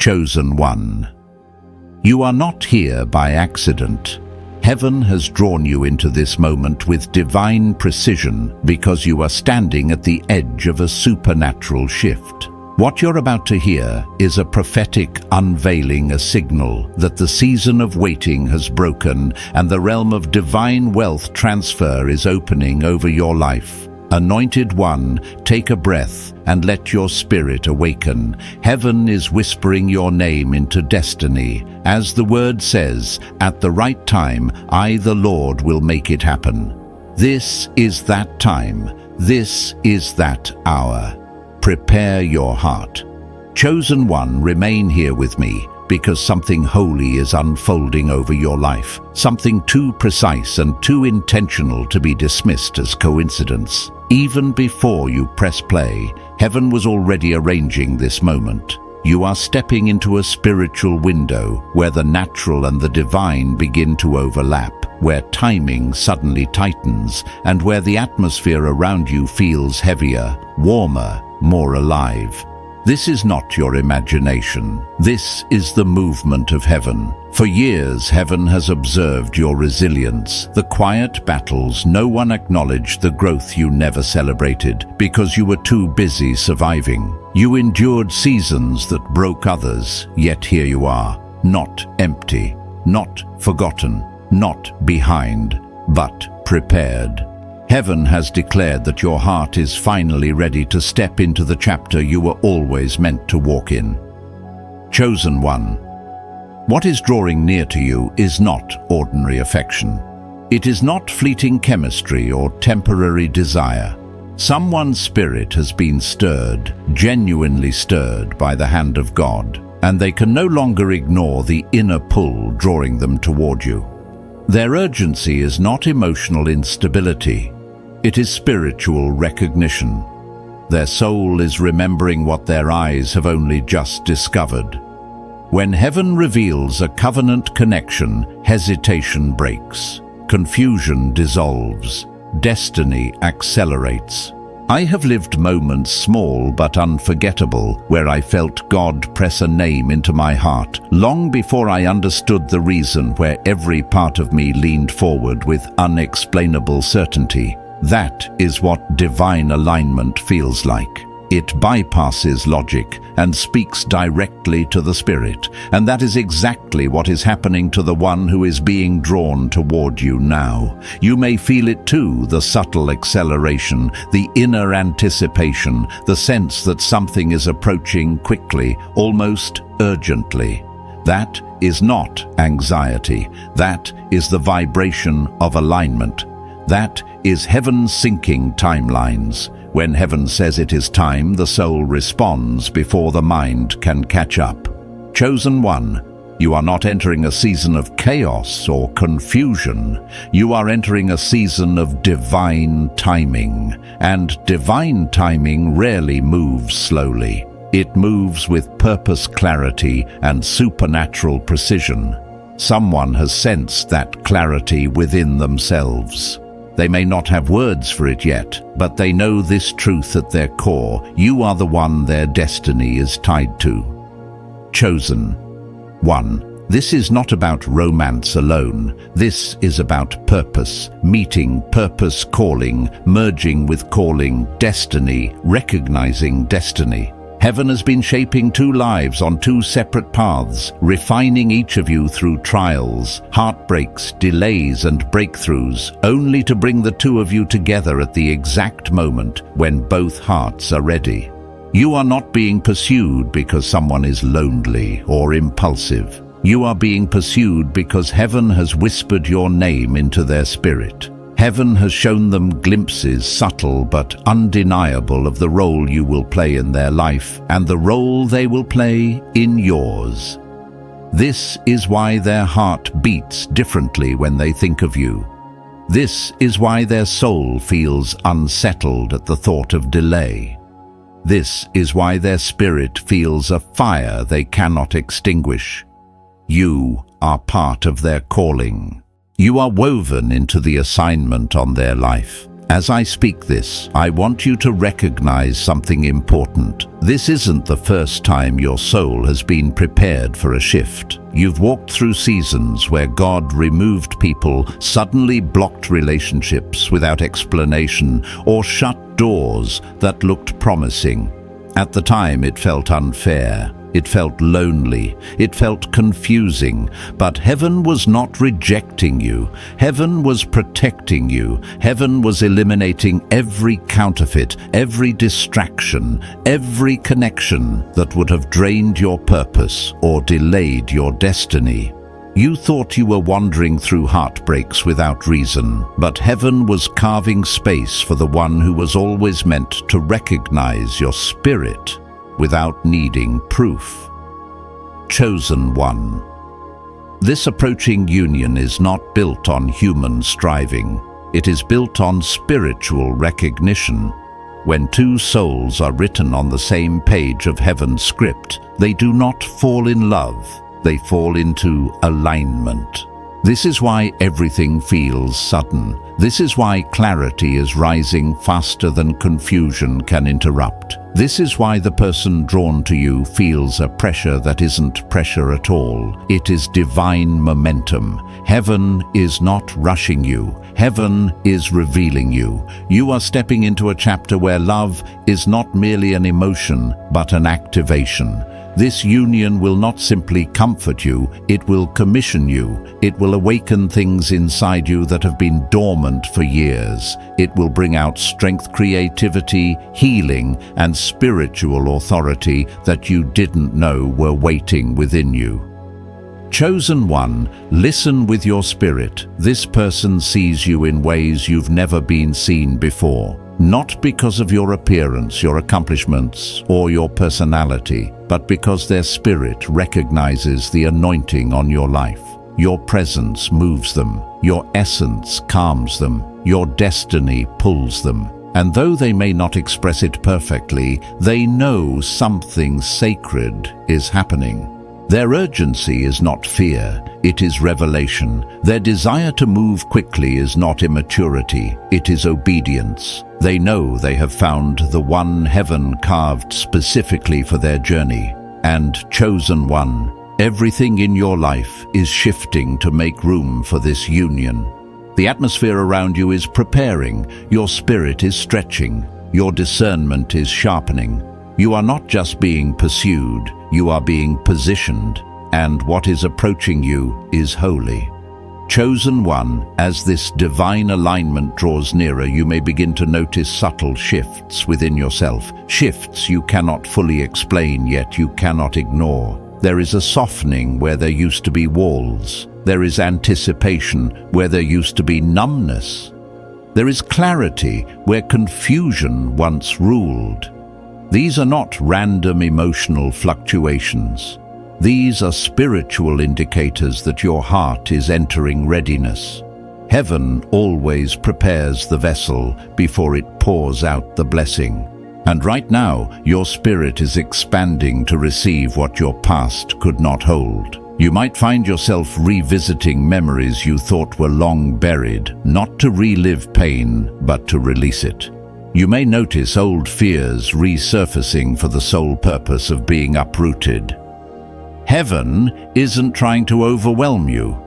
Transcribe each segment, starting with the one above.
Chosen one. You are not here by accident. Heaven has drawn you into this moment with divine precision because you are standing at the edge of a supernatural shift. What you're about to hear is a prophetic unveiling, a signal that the season of waiting has broken and the realm of divine wealth transfer is opening over your life. Anointed one, take a breath and let your spirit awaken. Heaven is whispering your name into destiny. As the word says, at the right time, I, the Lord, will make it happen. This is that time. This is that hour. Prepare your heart. Chosen one, remain here with me, because something holy is unfolding over your life. Something too precise and too intentional to be dismissed as coincidence. Even before you press play, heaven was already arranging this moment. You are stepping into a spiritual window where the natural and the divine begin to overlap, where timing suddenly tightens, and where the atmosphere around you feels heavier, warmer, more alive. This is not your imagination. This is the movement of heaven. For years, heaven has observed your resilience, the quiet battles no one acknowledged, the growth you never celebrated because you were too busy surviving. You endured seasons that broke others, yet here you are, not empty, not forgotten, not behind, but prepared. Heaven has declared that your heart is finally ready to step into the chapter you were always meant to walk in. Chosen one. What is drawing near to you is not ordinary affection. It is not fleeting chemistry or temporary desire. Someone's spirit has been stirred, genuinely stirred by the hand of God, and they can no longer ignore the inner pull drawing them toward you. Their urgency is not emotional instability. It is spiritual recognition. Their soul is remembering what their eyes have only just discovered. When heaven reveals a covenant connection, hesitation breaks, confusion dissolves, destiny accelerates. I have lived moments small but unforgettable where I felt God press a name into my heart, long before I understood the reason, where every part of me leaned forward with unexplainable certainty. That is what divine alignment feels like. It bypasses logic and speaks directly to the spirit, and that is exactly what is happening to the one who is being drawn toward you now. You may feel it too, the subtle acceleration, the inner anticipation, the sense that something is approaching quickly, almost urgently. That is not anxiety. That is the vibration of alignment. That is heaven syncing timelines. When heaven says it is time, the soul responds before the mind can catch up. Chosen one, you are not entering a season of chaos or confusion. You are entering a season of divine timing, and divine timing rarely moves slowly. It moves with purpose, clarity, and supernatural precision. Someone has sensed that clarity within themselves. They may not have words for it yet, but they know this truth at their core. You are the one their destiny is tied to. Chosen one. This is not about romance alone. This is about purpose, meeting purpose, calling, merging with calling, destiny, recognizing destiny. Heaven has been shaping two lives on two separate paths, refining each of you through trials, heartbreaks, delays, and breakthroughs, only to bring the two of you together at the exact moment when both hearts are ready. You are not being pursued because someone is lonely or impulsive. You are being pursued because heaven has whispered your name into their spirit. Heaven has shown them glimpses, subtle but undeniable, of the role you will play in their life and the role they will play in yours. This is why their heart beats differently when they think of you. This is why their soul feels unsettled at the thought of delay. This is why their spirit feels a fire they cannot extinguish. You are part of their calling. You are woven into the assignment on their life. As I speak this, I want you to recognize something important. This isn't the first time your soul has been prepared for a shift. You've walked through seasons where God removed people, suddenly blocked relationships without explanation, or shut doors that looked promising. At the time, it felt unfair. It felt lonely. It felt confusing. But heaven was not rejecting you. Heaven was protecting you. Heaven was eliminating every counterfeit, every distraction, every connection that would have drained your purpose or delayed your destiny. You thought you were wandering through heartbreaks without reason, but heaven was carving space for the one who was always meant to recognize your spirit without needing proof. Chosen one. This approaching union is not built on human striving. It is built on spiritual recognition. When two souls are written on the same page of heaven's script, they do not fall in love. They fall into alignment. This is why everything feels sudden. This is why clarity is rising faster than confusion can interrupt. This is why the person drawn to you feels a pressure that isn't pressure at all. It is divine momentum. Heaven is not rushing you. Heaven is revealing you. You are stepping into a chapter where love is not merely an emotion, but an activation. This union will not simply comfort you, it will commission you. It will awaken things inside you that have been dormant for years. It will bring out strength, creativity, healing, and spiritual authority that you didn't know were waiting within you. Chosen one, listen with your spirit. This person sees you in ways you've never been seen before. Not because of your appearance, your accomplishments, or your personality, but because their spirit recognizes the anointing on your life. Your presence moves them. Your essence calms them. Your destiny pulls them. And though they may not express it perfectly, they know something sacred is happening. Their urgency is not fear, it is revelation. Their desire to move quickly is not immaturity, it is obedience. They know they have found the one heaven carved specifically for their journey. And chosen one, everything in your life is shifting to make room for this union. The atmosphere around you is preparing, your spirit is stretching, your discernment is sharpening. You are not just being pursued, you are being positioned, and what is approaching you is holy. Chosen one, as this divine alignment draws nearer, you may begin to notice subtle shifts within yourself, shifts you cannot fully explain yet you cannot ignore. There is a softening where there used to be walls. There is anticipation where there used to be numbness. There is clarity where confusion once ruled. These are not random emotional fluctuations. These are spiritual indicators that your heart is entering readiness. Heaven always prepares the vessel before it pours out the blessing. And right now, your spirit is expanding to receive what your past could not hold. You might find yourself revisiting memories you thought were long buried, not to relive pain, but to release it. You may notice old fears resurfacing for the sole purpose of being uprooted. Heaven isn't trying to overwhelm you.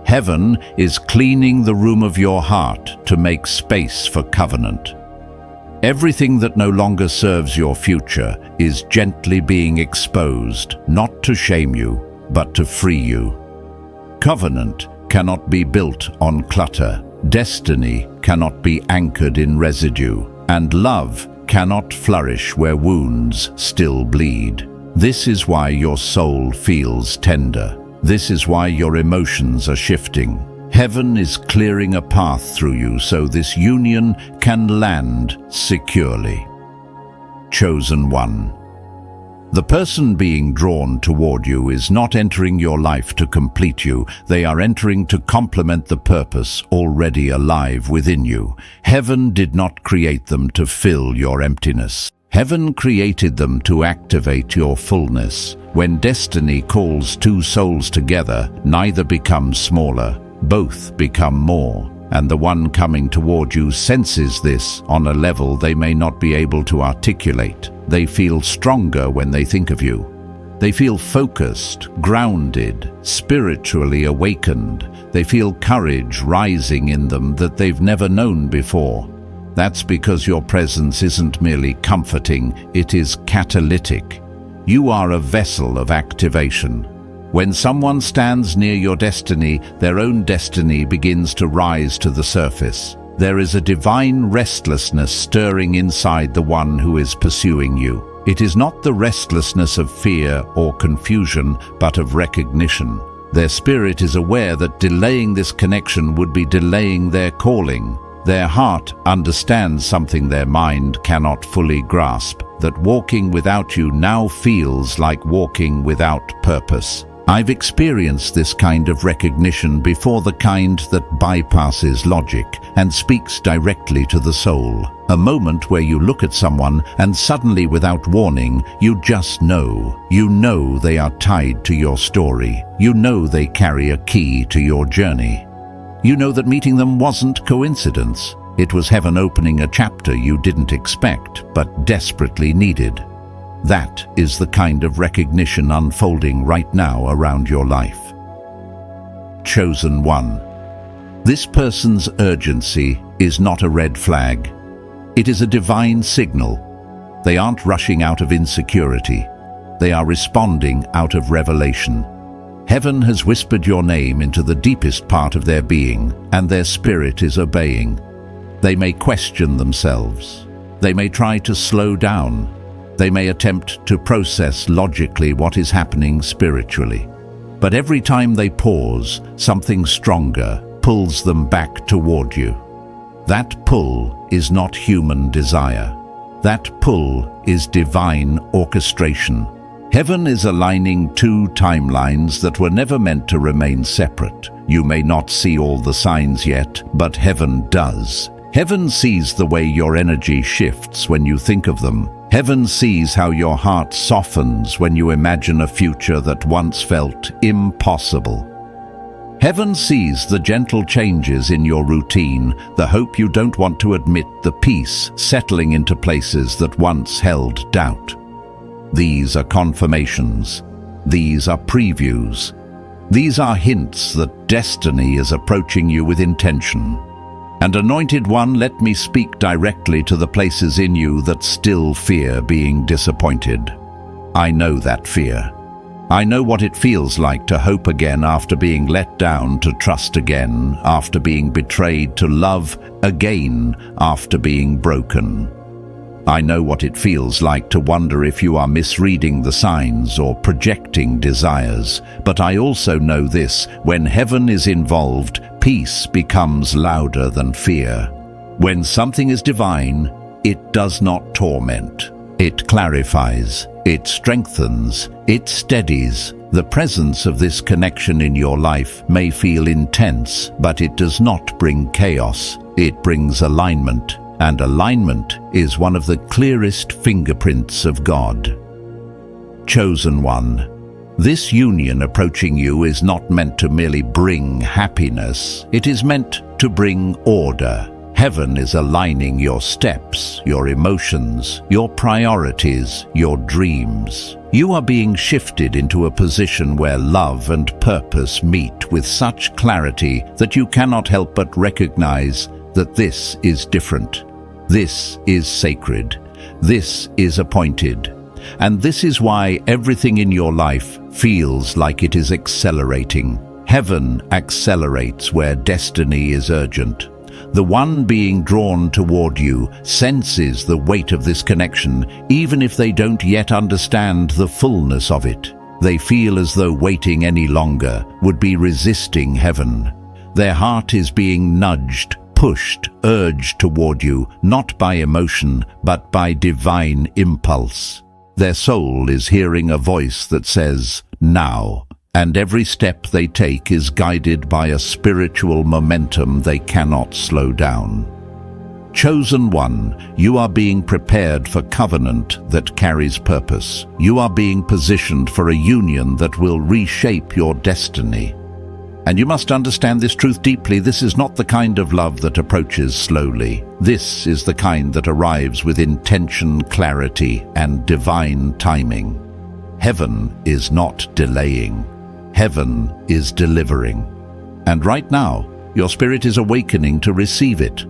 Heaven is cleaning the room of your heart to make space for covenant. Everything that no longer serves your future is gently being exposed, not to shame you, but to free you. Covenant cannot be built on clutter. Destiny cannot be anchored in residue. And love cannot flourish where wounds still bleed. This is why your soul feels tender. This is why your emotions are shifting. Heaven is clearing a path through you so this union can land securely. Chosen one. The person being drawn toward you is not entering your life to complete you. They are entering to complement the purpose already alive within you. Heaven did not create them to fill your emptiness. Heaven created them to activate your fullness. When destiny calls two souls together, neither becomes smaller, both become more. and the one coming toward you senses this on a level they may not be able to articulate. They feel stronger when they think of you. They feel focused, grounded, spiritually awakened. They feel courage rising in them that they've never known before. That's because your presence isn't merely comforting, it is catalytic. You are a vessel of activation. When someone stands near your destiny, their own destiny begins to rise to the surface. There is a divine restlessness stirring inside the one who is pursuing you. It is not the restlessness of fear or confusion, but of recognition. Their spirit is aware that delaying this connection would be delaying their calling. Their heart understands something their mind cannot fully grasp, that walking without you now feels like walking without purpose. I've experienced this kind of recognition before, the kind that bypasses logic and speaks directly to the soul. A moment where you look at someone and suddenly, without warning, you just know. You know they are tied to your story. You know they carry a key to your journey. You know that meeting them wasn't coincidence. It was heaven opening a chapter you didn't expect, but desperately needed. That is the kind of recognition unfolding right now around your life. Chosen one. This person's urgency is not a red flag. It is a divine signal. They aren't rushing out of insecurity. They are responding out of revelation. Heaven has whispered your name into the deepest part of their being, and their spirit is obeying. They may question themselves. They may try to slow down. They may attempt to process logically what is happening spiritually. But every time they pause, something stronger pulls them back toward you. That pull is not human desire. That pull is divine orchestration. Heaven is aligning two timelines that were never meant to remain separate. You may not see all the signs yet, but heaven does. Heaven sees the way your energy shifts when you think of them. Heaven sees how your heart softens when you imagine a future that once felt impossible. Heaven sees the gentle changes in your routine, the hope you don't want to admit, the peace settling into places that once held doubt. These are confirmations. These are previews. These are hints that destiny is approaching you with intention. And Anointed One, let me speak directly to the places in you that still fear being disappointed. I know that fear. I know what it feels like to hope again after being let down, to trust again after being betrayed, to love again after being broken. I know what it feels like to wonder if you are misreading the signs or projecting desires. But I also know this: when heaven is involved, peace becomes louder than fear. When something is divine, it does not torment. It clarifies, it strengthens, it steadies. The presence of this connection in your life may feel intense, but it does not bring chaos. It brings alignment. And alignment is one of the clearest fingerprints of God. Chosen one. This union approaching you is not meant to merely bring happiness. It is meant to bring order. Heaven is aligning your steps, your emotions, your priorities, your dreams. You are being shifted into a position where love and purpose meet with such clarity that you cannot help but recognize that this is different. This is sacred. This is appointed. And this is why everything in your life feels like it is accelerating. Heaven accelerates where destiny is urgent. The one being drawn toward you senses the weight of this connection, even if they don't yet understand the fullness of it. They feel as though waiting any longer would be resisting heaven. Their heart is being nudged, pushed, urged toward you, not by emotion, but by divine impulse. Their soul is hearing a voice that says, "Now," and every step they take is guided by a spiritual momentum they cannot slow down. Chosen one, you are being prepared for covenant that carries purpose. You are being positioned for a union that will reshape your destiny. And you must understand this truth deeply. This is not the kind of love that approaches slowly. This is the kind that arrives with intention, clarity, and divine timing. Heaven is not delaying. Heaven is delivering. And right now, your spirit is awakening to receive it.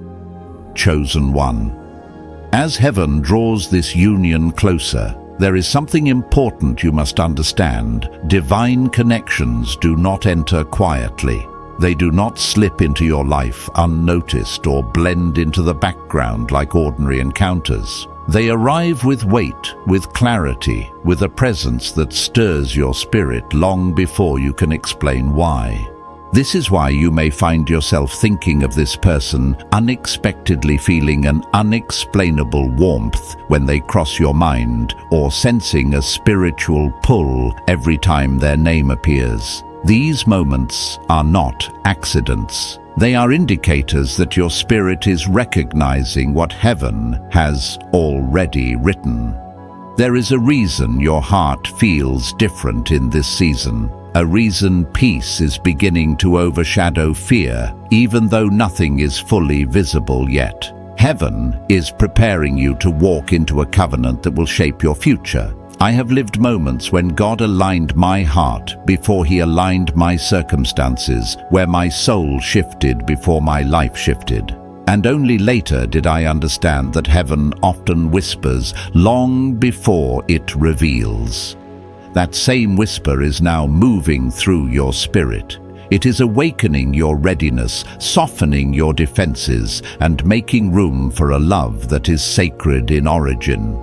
Chosen one. As heaven draws this union closer, there is something important you must understand. Divine connections do not enter quietly. They do not slip into your life unnoticed or blend into the background like ordinary encounters. They arrive with weight, with clarity, with a presence that stirs your spirit long before you can explain why. This is why you may find yourself thinking of this person, unexpectedly feeling an unexplainable warmth when they cross your mind, or sensing a spiritual pull every time their name appears. These moments are not accidents. They are indicators that your spirit is recognizing what heaven has already written. There is a reason your heart feels different in this season. A reason peace is beginning to overshadow fear, even though nothing is fully visible yet. Heaven is preparing you to walk into a covenant that will shape your future. I have lived moments when God aligned my heart before He aligned my circumstances, where my soul shifted before my life shifted. And only later did I understand that heaven often whispers long before it reveals. That same whisper is now moving through your spirit. It is awakening your readiness, softening your defenses, and making room for a love that is sacred in origin.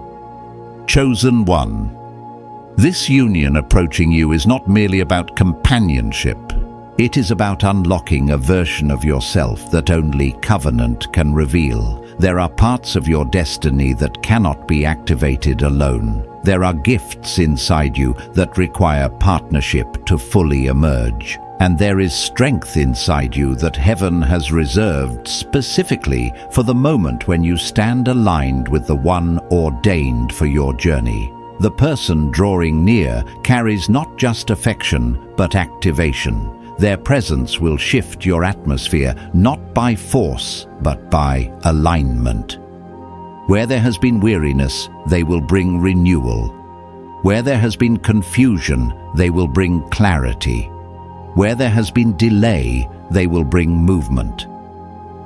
Chosen one. This union approaching you is not merely about companionship. It is about unlocking a version of yourself that only covenant can reveal. There are parts of your destiny that cannot be activated alone. There are gifts inside you that require partnership to fully emerge. And there is strength inside you that heaven has reserved specifically for the moment when you stand aligned with the one ordained for your journey. The person drawing near carries not just affection, but activation. Their presence will shift your atmosphere, not by force, but by alignment. Where there has been weariness, they will bring renewal. Where there has been confusion, they will bring clarity. Where there has been delay, they will bring movement.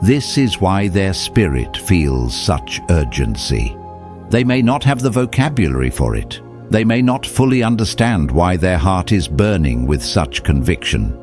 This is why their spirit feels such urgency. They may not have the vocabulary for it. They may not fully understand why their heart is burning with such conviction.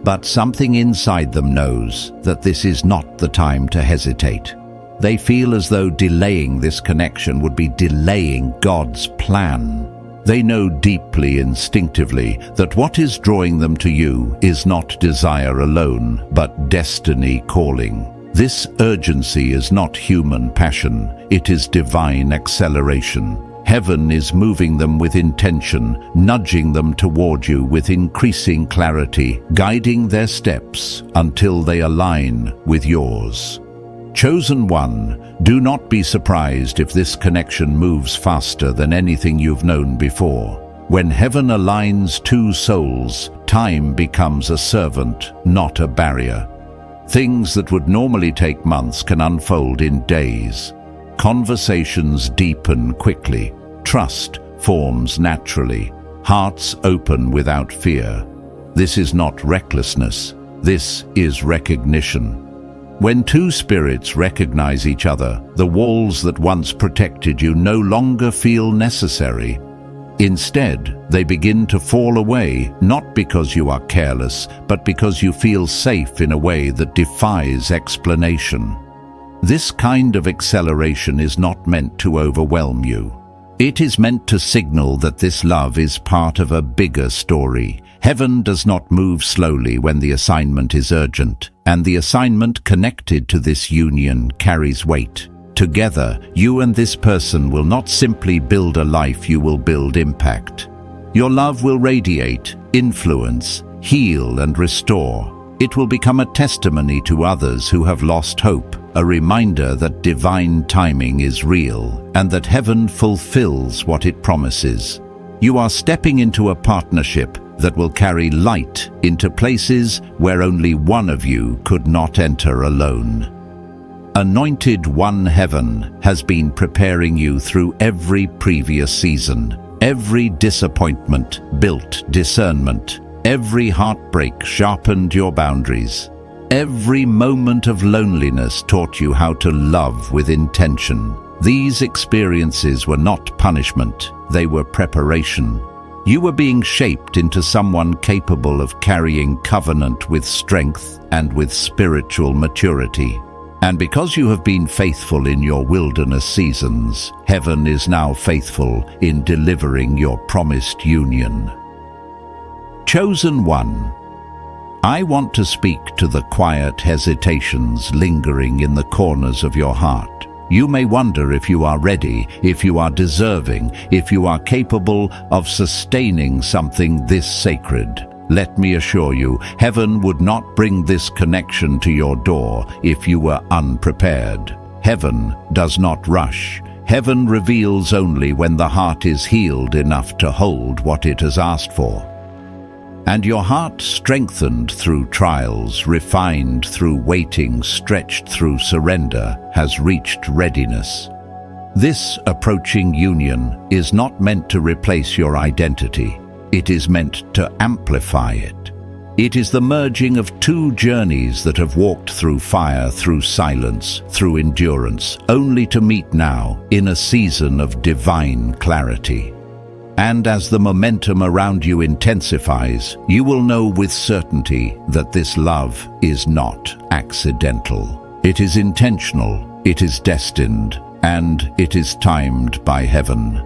But something inside them knows that this is not the time to hesitate. They feel as though delaying this connection would be delaying God's plan. They know deeply, instinctively, that what is drawing them to you is not desire alone, but destiny calling. This urgency is not human passion, it is divine acceleration. Heaven is moving them with intention, nudging them toward you with increasing clarity, guiding their steps until they align with yours. Chosen one, do not be surprised if this connection moves faster than anything you've known before. When heaven aligns two souls, time becomes a servant, not a barrier. Things that would normally take months can unfold in days. Conversations deepen quickly. Trust forms naturally. Hearts open without fear. This is not recklessness. This is recognition. When two spirits recognize each other, the walls that once protected you no longer feel necessary. Instead, they begin to fall away, not because you are careless, but because you feel safe in a way that defies explanation. This kind of acceleration is not meant to overwhelm you. It is meant to signal that this love is part of a bigger story. Heaven does not move slowly when the assignment is urgent, and the assignment connected to this union carries weight. Together, you and this person will not simply build a life, you will build impact. Your love will radiate, influence, heal, and restore. It will become a testimony to others who have lost hope, a reminder that divine timing is real and that heaven fulfills what it promises. You are stepping into a partnership that will carry light into places where only one of you could not enter alone. Anointed One Heaven has been preparing you through every previous season. Every disappointment built discernment. Every heartbreak sharpened your boundaries. Every moment of loneliness taught you how to love with intention. These experiences were not punishment, they were preparation. You were being shaped into someone capable of carrying covenant with strength and with spiritual maturity. And because you have been faithful in your wilderness seasons, heaven is now faithful in delivering your promised union. Chosen one, I want to speak to the quiet hesitations lingering in the corners of your heart. You may wonder if you are ready, if you are deserving, if you are capable of sustaining something this sacred. Let me assure you, heaven would not bring this connection to your door if you were unprepared. Heaven does not rush. Heaven reveals only when the heart is healed enough to hold what it has asked for. And your heart, strengthened through trials, refined through waiting, stretched through surrender, has reached readiness. This approaching union is not meant to replace your identity. It is meant to amplify it. It is the merging of two journeys that have walked through fire, through silence, through endurance, only to meet now in a season of divine clarity. And as the momentum around you intensifies, you will know with certainty that this love is not accidental. It is intentional, it is destined, and it is timed by heaven.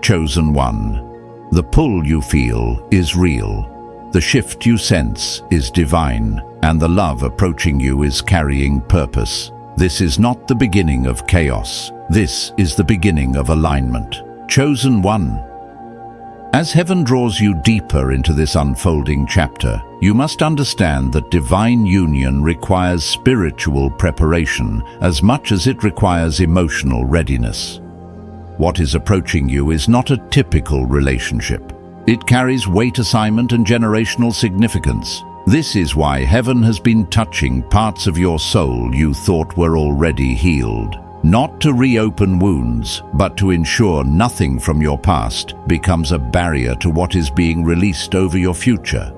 Chosen one, the pull you feel is real. The shift you sense is divine, and the love approaching you is carrying purpose. This is not the beginning of chaos. This is the beginning of alignment. Chosen one, as heaven draws you deeper into this unfolding chapter, you must understand that divine union requires spiritual preparation as much as it requires emotional readiness. What is approaching you is not a typical relationship. It carries weight assignment and generational significance. This is why heaven has been touching parts of your soul you thought were already healed. Not to reopen wounds, but to ensure nothing from your past becomes a barrier to what is being released over your future.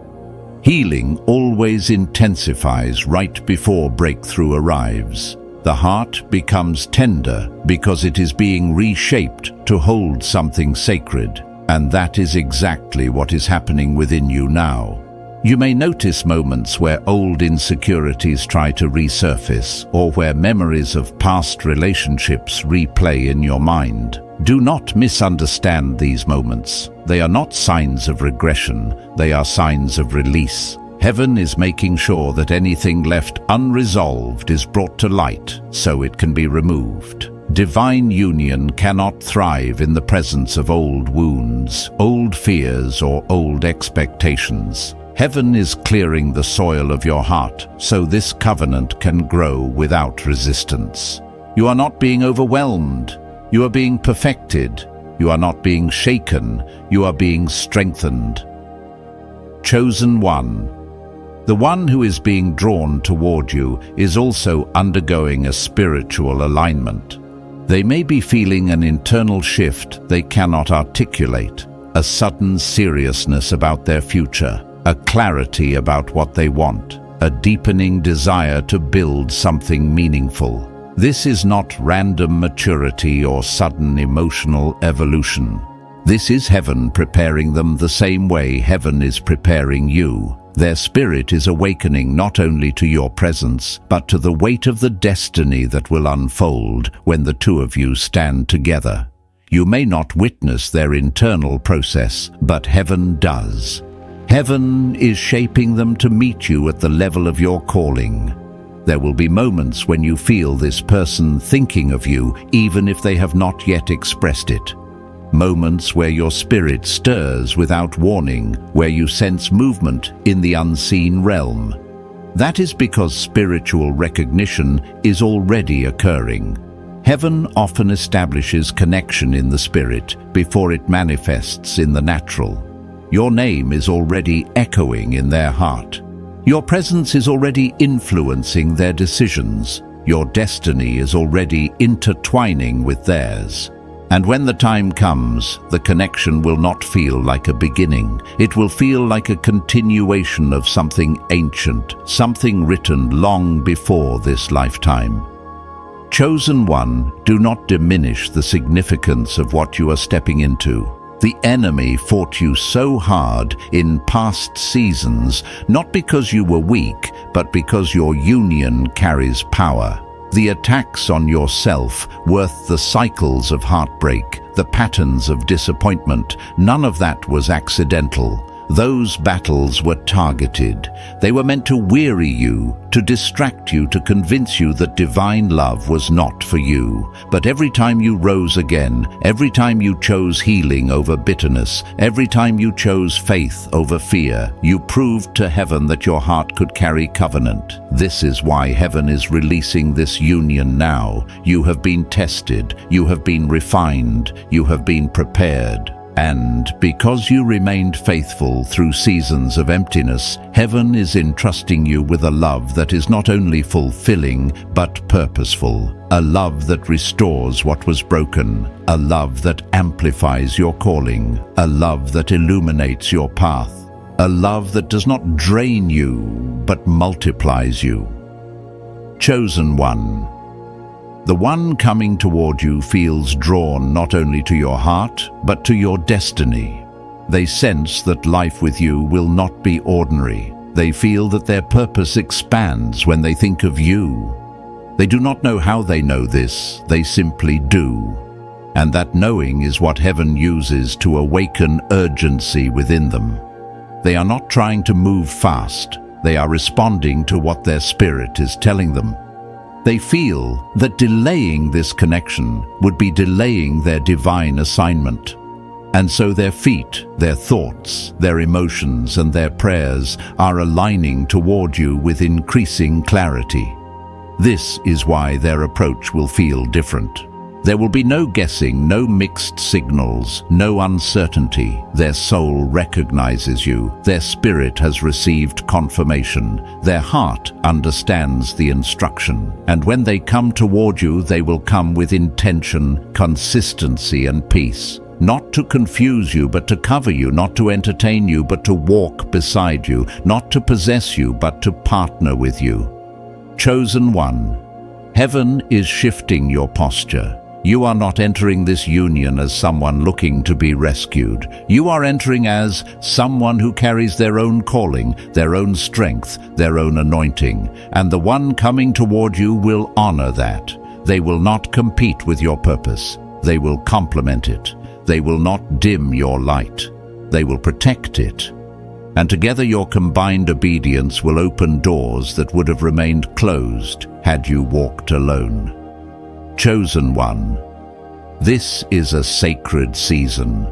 Healing always intensifies right before breakthrough arrives. The heart becomes tender because it is being reshaped to hold something sacred, and that is exactly what is happening within you now. You may notice moments where old insecurities try to resurface, or where memories of past relationships replay in your mind. Do not misunderstand these moments. They are not signs of regression, they are signs of release. Heaven is making sure that anything left unresolved is brought to light so it can be removed. Divine union cannot thrive in the presence of old wounds, old fears, or old expectations. Heaven is clearing the soil of your heart so this covenant can grow without resistance. You are not being overwhelmed. You are being perfected. You are not being shaken. You are being strengthened. Chosen one, the one who is being drawn toward you is also undergoing a spiritual alignment. They may be feeling an internal shift they cannot articulate, a sudden seriousness about their future, a clarity about what they want, a deepening desire to build something meaningful. This is not random maturity or sudden emotional evolution. This is heaven preparing them the same way heaven is preparing you. Their spirit is awakening not only to your presence, but to the weight of the destiny that will unfold when the two of you stand together. You may not witness their internal process, but heaven does. Heaven is shaping them to meet you at the level of your calling. There will be moments when you feel this person thinking of you, even if they have not yet expressed it. Moments where your spirit stirs without warning, where you sense movement in the unseen realm. That is because spiritual recognition is already occurring. Heaven often establishes connection in the spirit before it manifests in the natural. Your name is already echoing in their heart. Your presence is already influencing their decisions. Your destiny is already intertwining with theirs. And when the time comes, the connection will not feel like a beginning. It will feel like a continuation of something ancient, something written long before this lifetime. Chosen one, do not diminish the significance of what you are stepping into. The enemy fought you so hard in past seasons, not because you were weak, but because your union carries power. The attacks on yourself, worth the cycles of heartbreak, the patterns of disappointment, none of that was accidental. Those battles were targeted. They were meant to weary you, to distract you, to convince you that divine love was not for you. But every time you rose again, every time you chose healing over bitterness, every time you chose faith over fear, you proved to heaven that your heart could carry covenant. This is why heaven is releasing this union now. You have been tested, you have been refined, you have been prepared. And because you remained faithful through seasons of emptiness, heaven is entrusting you with a love that is not only fulfilling, but purposeful. A love that restores what was broken. A love that amplifies your calling. A love that illuminates your path. A love that does not drain you, but multiplies you. Chosen one. The one coming toward you feels drawn not only to your heart, but to your destiny. They sense that life with you will not be ordinary. They feel that their purpose expands when they think of you. They do not know how they know this, they simply do. And that knowing is what heaven uses to awaken urgency within them. They are not trying to move fast, they are responding to what their spirit is telling them. They feel that delaying this connection would be delaying their divine assignment. And so their feet, their thoughts, their emotions, and their prayers are aligning toward you with increasing clarity. This is why their approach will feel different. There will be no guessing, no mixed signals, no uncertainty. Their soul recognizes you. Their spirit has received confirmation. Their heart understands the instruction. And when they come toward you, they will come with intention, consistency, and peace. Not to confuse you, but to cover you. Not to entertain you, but to walk beside you. Not to possess you, but to partner with you. Chosen one, heaven is shifting your posture. You are not entering this union as someone looking to be rescued. You are entering as someone who carries their own calling, their own strength, their own anointing. And the one coming toward you will honor that. They will not compete with your purpose. They will complement it. They will not dim your light. They will protect it. And together your combined obedience will open doors that would have remained closed had you walked alone. Chosen one, this is a sacred season.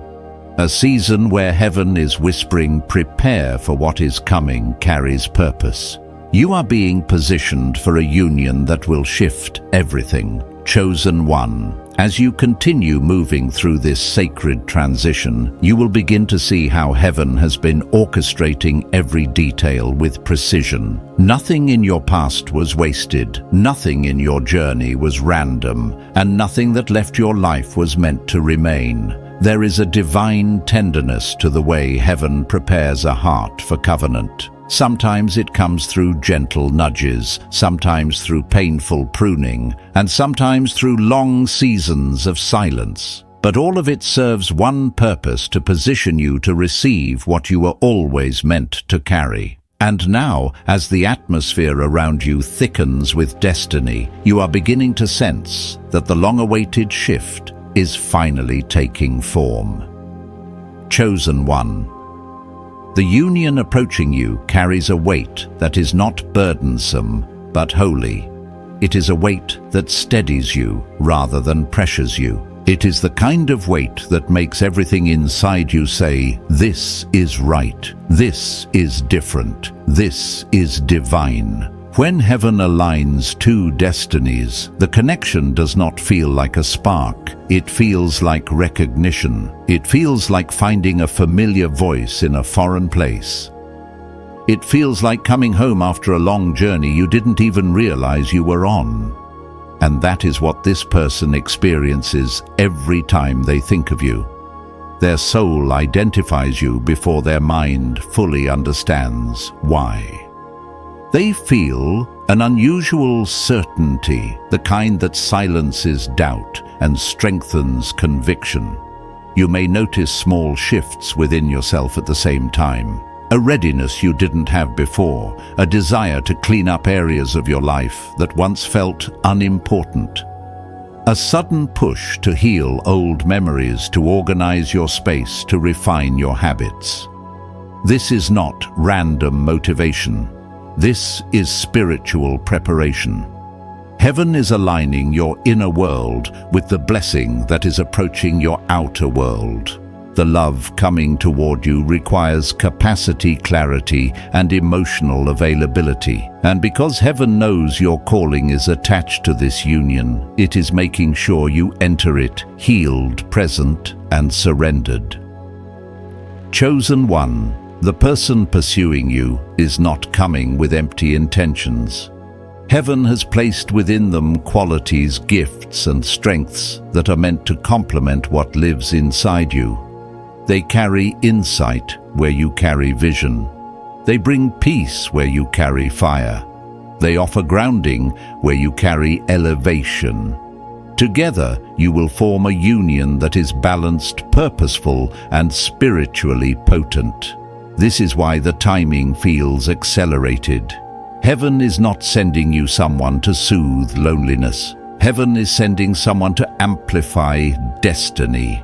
A season where heaven is whispering, prepare for what is coming carries purpose. You are being positioned for a union that will shift everything. Chosen one, as you continue moving through this sacred transition, you will begin to see how heaven has been orchestrating every detail with precision. Nothing in your past was wasted, nothing in your journey was random, and nothing that left your life was meant to remain. There is a divine tenderness to the way heaven prepares a heart for covenant. Sometimes it comes through gentle nudges, sometimes through painful pruning, and sometimes through long seasons of silence. But all of it serves one purpose: to position you to receive what you were always meant to carry. And now, as the atmosphere around you thickens with destiny, you are beginning to sense that the long-awaited shift is finally taking form. Chosen one. The union approaching you carries a weight that is not burdensome, but holy. It is a weight that steadies you rather than pressures you. It is the kind of weight that makes everything inside you say, this is right, this is different, this is divine. When heaven aligns two destinies, the connection does not feel like a spark. It feels like recognition. It feels like finding a familiar voice in a foreign place. It feels like coming home after a long journey you didn't even realize you were on. And that is what this person experiences every time they think of you. Their soul identifies you before their mind fully understands why. They feel an unusual certainty, the kind that silences doubt and strengthens conviction. You may notice small shifts within yourself at the same time. A readiness you didn't have before, a desire to clean up areas of your life that once felt unimportant. A sudden push to heal old memories, to organize your space, to refine your habits. This is not random motivation. This is spiritual preparation. Heaven is aligning your inner world with the blessing that is approaching your outer world. The love coming toward you requires capacity, clarity, and emotional availability. And because heaven knows your calling is attached to this union, it is making sure you enter it healed, present, and surrendered. Chosen one. The person pursuing you is not coming with empty intentions. Heaven has placed within them qualities, gifts, and strengths that are meant to complement what lives inside you. They carry insight where you carry vision. They bring peace where you carry fire. They offer grounding where you carry elevation. Together, you will form a union that is balanced, purposeful, and spiritually potent. This is why the timing feels accelerated. Heaven is not sending you someone to soothe loneliness. Heaven is sending someone to amplify destiny.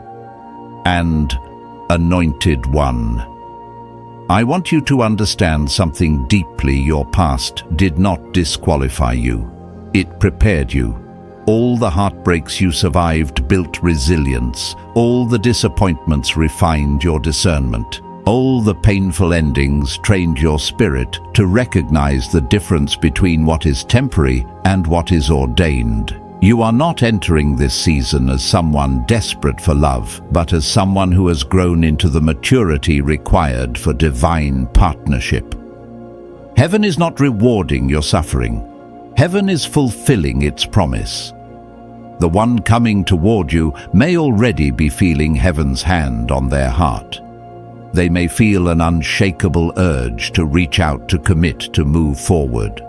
And anointed one. I want you to understand something deeply. Your past did not disqualify you. It prepared you. All the heartbreaks you survived built resilience. All the disappointments refined your discernment. All the painful endings trained your spirit to recognize the difference between what is temporary and what is ordained. You are not entering this season as someone desperate for love, but as someone who has grown into the maturity required for divine partnership. Heaven is not rewarding your suffering. Heaven is fulfilling its promise. The one coming toward you may already be feeling heaven's hand on their heart. They may feel an unshakable urge to reach out, to commit, to move forward.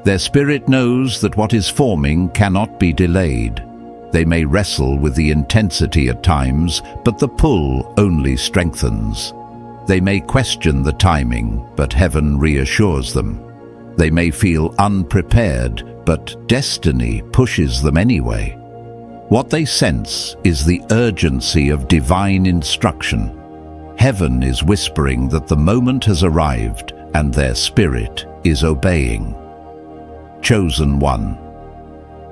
Their spirit knows that what is forming cannot be delayed. They may wrestle with the intensity at times, but the pull only strengthens. They may question the timing, but heaven reassures them. They may feel unprepared, but destiny pushes them anyway. What they sense is the urgency of divine instruction. Heaven is whispering that the moment has arrived and their spirit is obeying. Chosen one.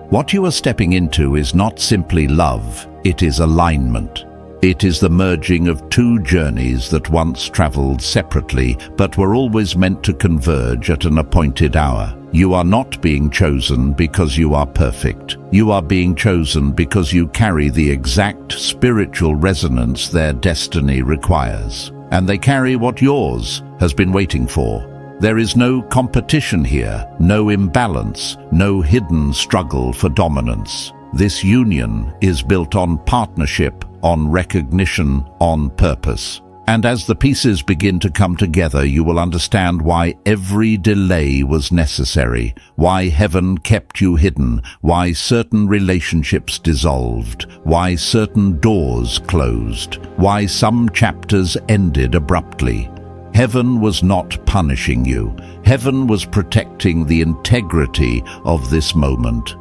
What you are stepping into is not simply love, it is alignment. It is the merging of two journeys that once traveled separately but were always meant to converge at an appointed hour. You are not being chosen because you are perfect. You are being chosen because you carry the exact spiritual resonance their destiny requires. And they carry what yours has been waiting for. There is no competition here, no imbalance, no hidden struggle for dominance. This union is built on partnership, on recognition, on purpose. And as the pieces begin to come together, you will understand why every delay was necessary, why heaven kept you hidden, why certain relationships dissolved, why certain doors closed, why some chapters ended abruptly. Heaven was not punishing you. Heaven was protecting the integrity of this moment.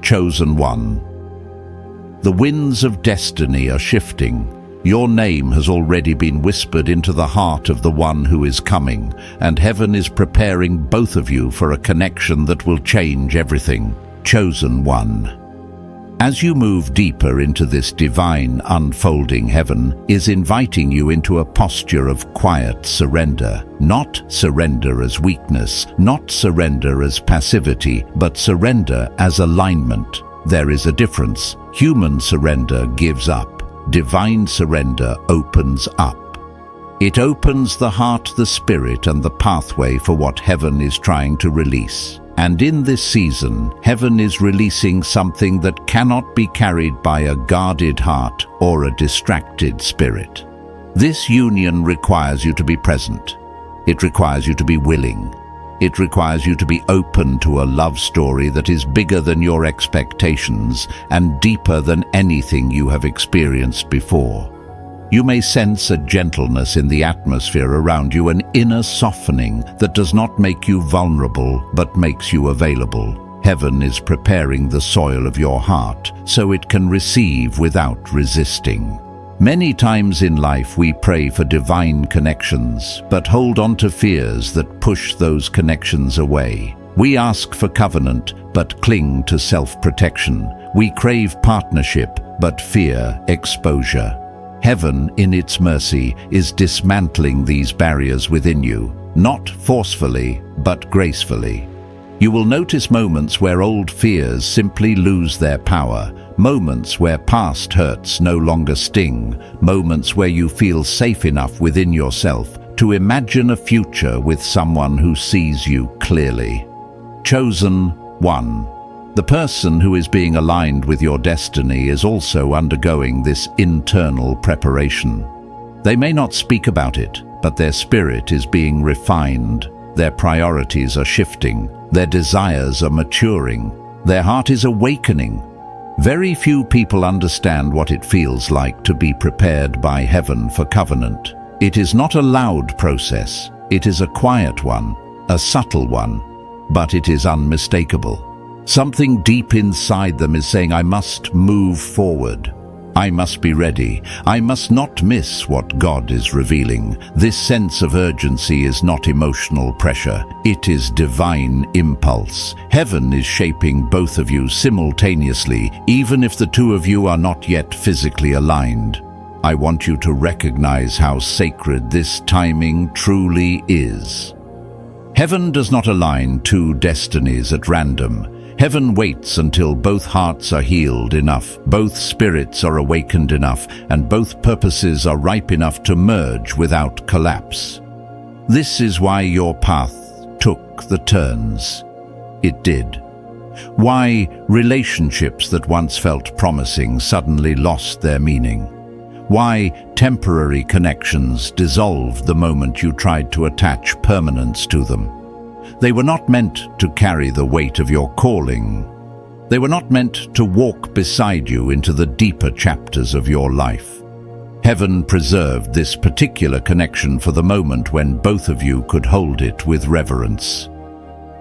Chosen one. The winds of destiny are shifting. Your name has already been whispered into the heart of the one who is coming, and heaven is preparing both of you for a connection that will change everything. Chosen one. As you move deeper into this divine unfolding, heaven is inviting you into a posture of quiet surrender. Not surrender as weakness, not surrender as passivity, but surrender as alignment. There is a difference. Human surrender gives up. Divine surrender opens up. It opens the heart, the spirit, and the pathway for what heaven is trying to release. And in this season, heaven is releasing something that cannot be carried by a guarded heart or a distracted spirit. This union requires you to be present. It requires you to be willing. It requires you to be open to a love story that is bigger than your expectations and deeper than anything you have experienced before. You may sense a gentleness in the atmosphere around you, an inner softening that does not make you vulnerable but makes you available. Heaven is preparing the soil of your heart so it can receive without resisting. Many times in life we pray for divine connections but hold on to fears that push those connections away. We ask for covenant but cling to self-protection. We crave partnership but fear exposure. Heaven, in its mercy, is dismantling these barriers within you, not forcefully, but gracefully. You will notice moments where old fears simply lose their power, moments where past hurts no longer sting, moments where you feel safe enough within yourself to imagine a future with someone who sees you clearly. Chosen one. The person who is being aligned with your destiny is also undergoing this internal preparation. They may not speak about it, but their spirit is being refined. Their priorities are shifting. Their desires are maturing. Their heart is awakening. Very few people understand what it feels like to be prepared by heaven for covenant. It is not a loud process. It is a quiet one, a subtle one, but it is unmistakable. Something deep inside them is saying, I must move forward. I must be ready. I must not miss what God is revealing. This sense of urgency is not emotional pressure. It is divine impulse. Heaven is shaping both of you simultaneously, even if the two of you are not yet physically aligned. I want you to recognize how sacred this timing truly is. Heaven does not align two destinies at random. Heaven waits until both hearts are healed enough, both spirits are awakened enough, and both purposes are ripe enough to merge without collapse. This is why your path took the turns it did. Why relationships that once felt promising suddenly lost their meaning. Why temporary connections dissolved the moment you tried to attach permanence to them. They were not meant to carry the weight of your calling. They were not meant to walk beside you into the deeper chapters of your life. Heaven preserved this particular connection for the moment when both of you could hold it with reverence.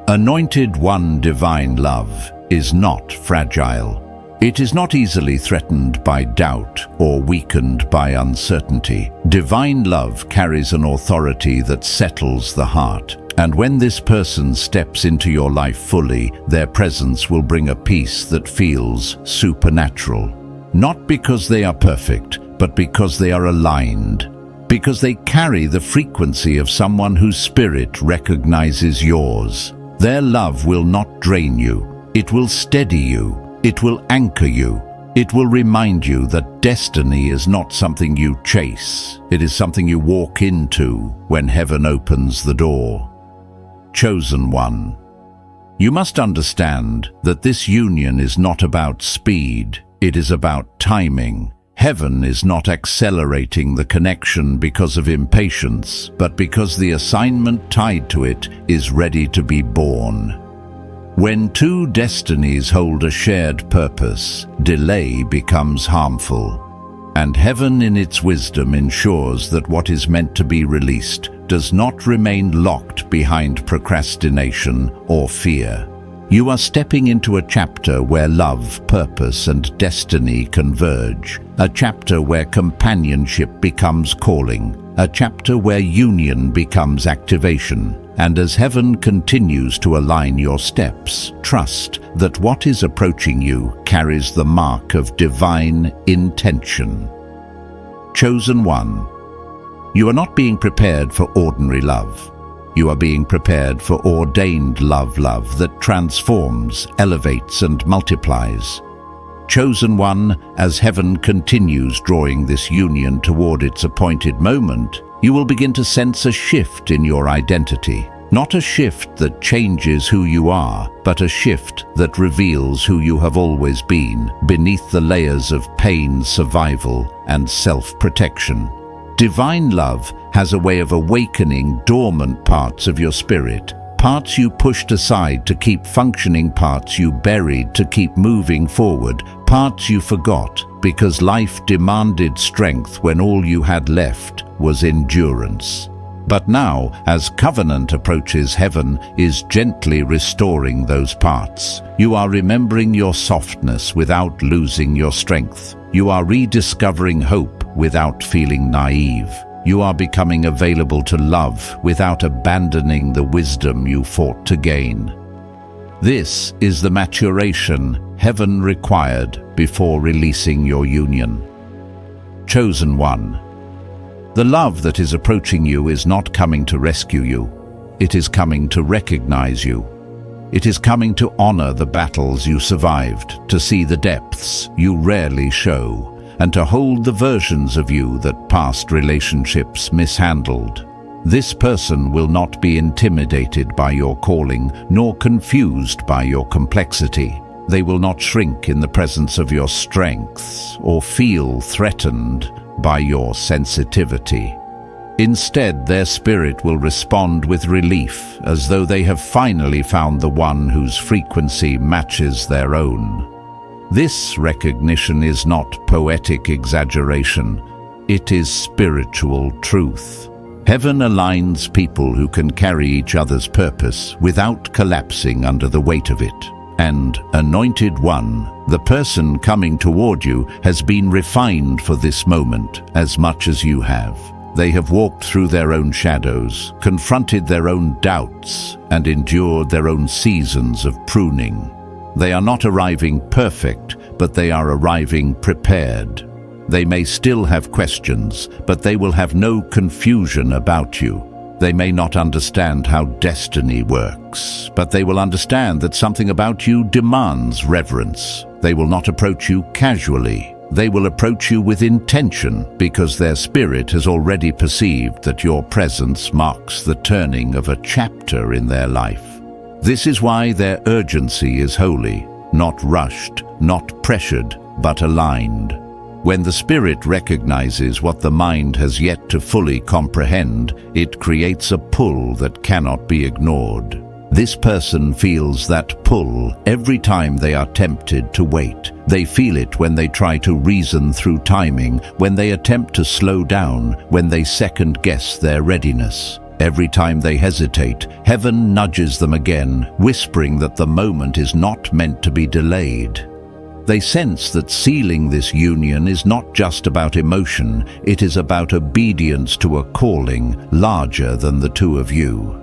Anointed one, divine love is not fragile. It is not easily threatened by doubt or weakened by uncertainty. Divine love carries an authority that settles the heart. And when this person steps into your life fully, their presence will bring a peace that feels supernatural. Not because they are perfect, but because they are aligned. Because they carry the frequency of someone whose spirit recognizes yours. Their love will not drain you. It will steady you. It will anchor you. It will remind you that destiny is not something you chase. It is something you walk into when heaven opens the door. Chosen one. You must understand that this union is not about speed, it is about timing. Heaven is not accelerating the connection because of impatience, but because the assignment tied to it is ready to be born. When two destinies hold a shared purpose, delay becomes harmful. And heaven in its wisdom ensures that what is meant to be released does not remain locked behind procrastination or fear. You are stepping into a chapter where love, purpose, and destiny converge. A chapter where companionship becomes calling. a chapter where union becomes activation. And as heaven continues to align your steps, trust that what is approaching you carries the mark of divine intention. Chosen one, you are not being prepared for ordinary love. You are being prepared for ordained love that transforms, elevates, and multiplies. Chosen one, as heaven continues drawing this union toward its appointed moment, you will begin to sense a shift in your identity. Not a shift that changes who you are, but a shift that reveals who you have always been, beneath the layers of pain, survival, and self-protection. Divine love has a way of awakening dormant parts of your spirit, parts you pushed aside to keep functioning, parts you buried to keep moving forward, parts you forgot because life demanded strength when all you had left was endurance. But now, as covenant approaches, heaven is gently restoring those parts. You are remembering your softness without losing your strength. You are rediscovering hope without feeling naive. You are becoming available to love without abandoning the wisdom you fought to gain. This is the maturation heaven required before releasing your union. Chosen one, the love that is approaching you is not coming to rescue you. It is coming to recognize you. It is coming to honor the battles you survived, to see the depths you rarely show, and to hold the versions of you that past relationships mishandled. This person will not be intimidated by your calling, nor confused by your complexity. They will not shrink in the presence of your strengths, or feel threatened by your sensitivity. Instead, their spirit will respond with relief, as though they have finally found the one whose frequency matches their own. This recognition is not poetic exaggeration, it is spiritual truth. Heaven aligns people who can carry each other's purpose without collapsing under the weight of it. And, anointed one, the person coming toward you has been refined for this moment as much as you have. They have walked through their own shadows, confronted their own doubts, and endured their own seasons of pruning. They are not arriving perfect, but they are arriving prepared. They may still have questions, but they will have no confusion about you. They may not understand how destiny works, but they will understand that something about you demands reverence. They will not approach you casually. They will approach you with intention, because their spirit has already perceived that your presence marks the turning of a chapter in their life. This is why their urgency is holy, not rushed, not pressured, but aligned. When the spirit recognizes what the mind has yet to fully comprehend, it creates a pull that cannot be ignored. This person feels that pull every time they are tempted to wait. They feel it when they try to reason through timing, when they attempt to slow down, when they second-guess their readiness. Every time they hesitate, heaven nudges them again, whispering that the moment is not meant to be delayed. They sense that sealing this union is not just about emotion, it is about obedience to a calling larger than the two of you.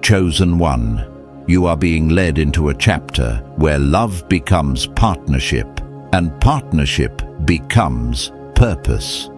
Chosen one, you are being led into a chapter where love becomes partnership, and partnership becomes purpose.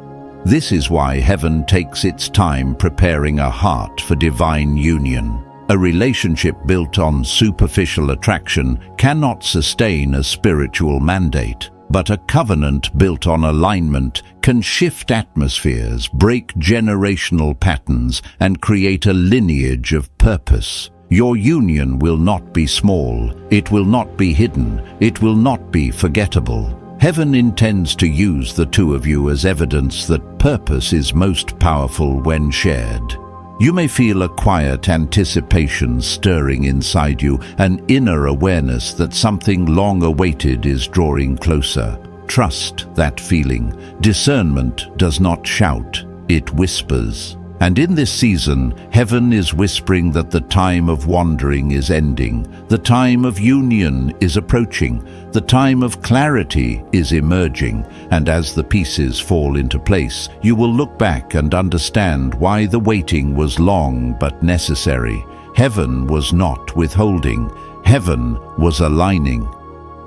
This is why heaven takes its time preparing a heart for divine union. A relationship built on superficial attraction cannot sustain a spiritual mandate, but a covenant built on alignment can shift atmospheres, break generational patterns, and create a lineage of purpose. Your union will not be small, it will not be hidden, it will not be forgettable. Heaven intends to use the two of you as evidence that purpose is most powerful when shared. You may feel a quiet anticipation stirring inside you, an inner awareness that something long awaited is drawing closer. Trust that feeling. Discernment does not shout, it whispers. And in this season, heaven is whispering that the time of wandering is ending, the time of union is approaching, the time of clarity is emerging, and as the pieces fall into place, you will look back and understand why the waiting was long but necessary. Heaven was not withholding, heaven was aligning.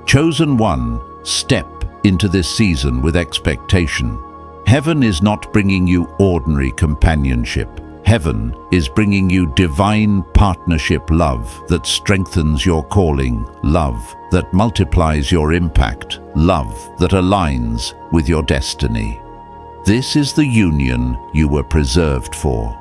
Chosen one, step into this season with expectation. Heaven is not bringing you ordinary companionship. Heaven is bringing you divine partnership love that strengthens your calling, love that multiplies your impact, love that aligns with your destiny. This is the union you were preserved for.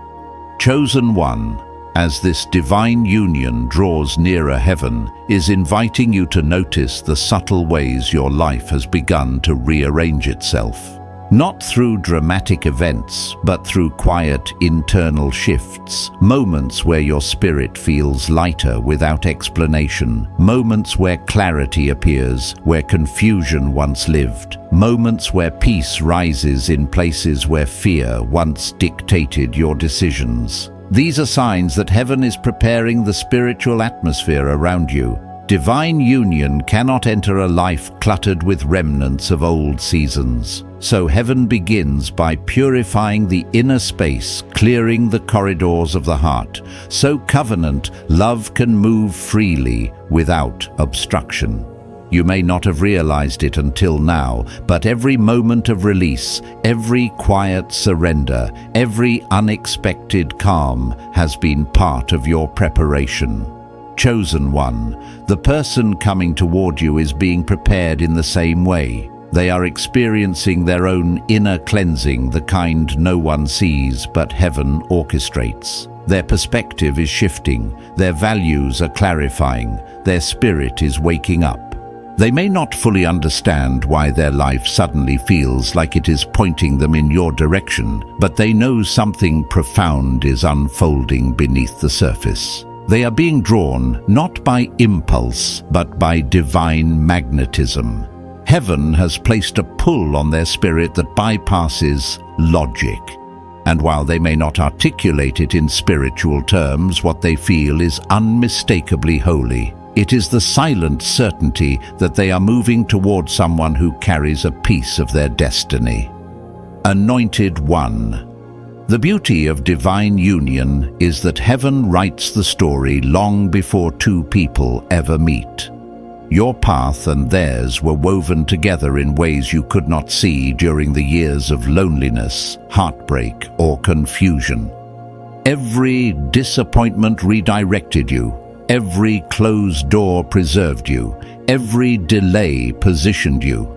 Chosen one, as this divine union draws nearer heaven, is inviting you to notice the subtle ways your life has begun to rearrange itself. Not through dramatic events, but through quiet internal shifts, moments where your spirit feels lighter without explanation, moments where clarity appears, where confusion once lived, moments where peace rises in places where fear once dictated your decisions. These are signs that heaven is preparing the spiritual atmosphere around you. Divine union cannot enter a life cluttered with remnants of old seasons. So heaven begins by purifying the inner space, clearing the corridors of the heart. So covenant, love can move freely without obstruction. You may not have realized it until now, but every moment of release, every quiet surrender, every unexpected calm has been part of your preparation. Chosen one, the person coming toward you is being prepared in the same way. They are experiencing their own inner cleansing, the kind no one sees but heaven orchestrates. Their perspective is shifting, their values are clarifying, their spirit is waking up. They may not fully understand why their life suddenly feels like it is pointing them in your direction, but they know something profound is unfolding beneath the surface. They are being drawn not by impulse, but by divine magnetism. Heaven has placed a pull on their spirit that bypasses logic. And while they may not articulate it in spiritual terms, what they feel is unmistakably holy. It is the silent certainty that they are moving toward someone who carries a piece of their destiny. Anointed one. The beauty of divine union is that heaven writes the story long before two people ever meet. Your path and theirs were woven together in ways you could not see during the years of loneliness, heartbreak, or confusion. Every disappointment redirected you. Every closed door preserved you. Every delay positioned you.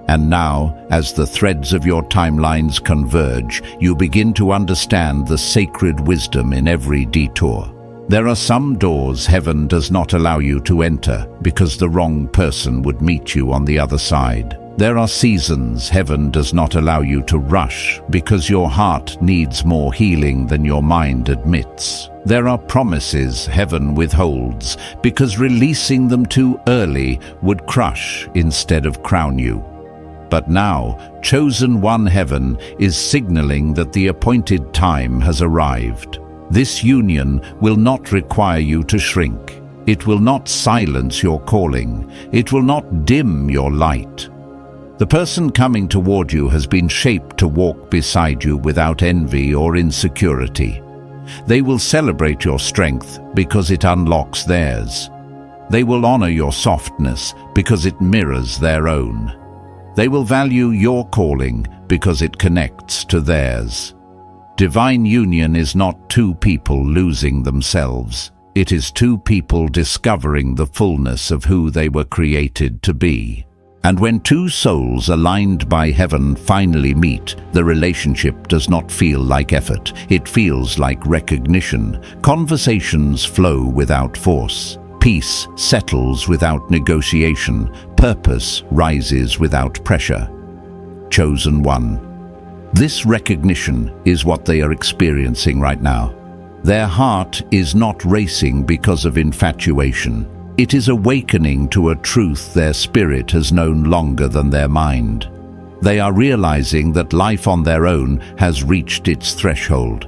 And now, as the threads of your timelines converge, you begin to understand the sacred wisdom in every detour. There are some doors heaven does not allow you to enter because the wrong person would meet you on the other side. There are seasons heaven does not allow you to rush because your heart needs more healing than your mind admits. There are promises heaven withholds because releasing them too early would crush instead of crown you. But now, chosen one heaven is signaling that the appointed time has arrived. This union will not require you to shrink. It will not silence your calling. It will not dim your light. The person coming toward you has been shaped to walk beside you without envy or insecurity. They will celebrate your strength because it unlocks theirs. They will honor your softness because it mirrors their own. They will value your calling because it connects to theirs. Divine union is not two people losing themselves. It is two people discovering the fullness of who they were created to be. And when two souls aligned by heaven finally meet, the relationship does not feel like effort. It feels like recognition. Conversations flow without force. Peace settles without negotiation. Purpose rises without pressure. Chosen one. This recognition is what they are experiencing right now. Their heart is not racing because of infatuation. It is awakening to a truth their spirit has known longer than their mind. They are realizing that life on their own has reached its threshold.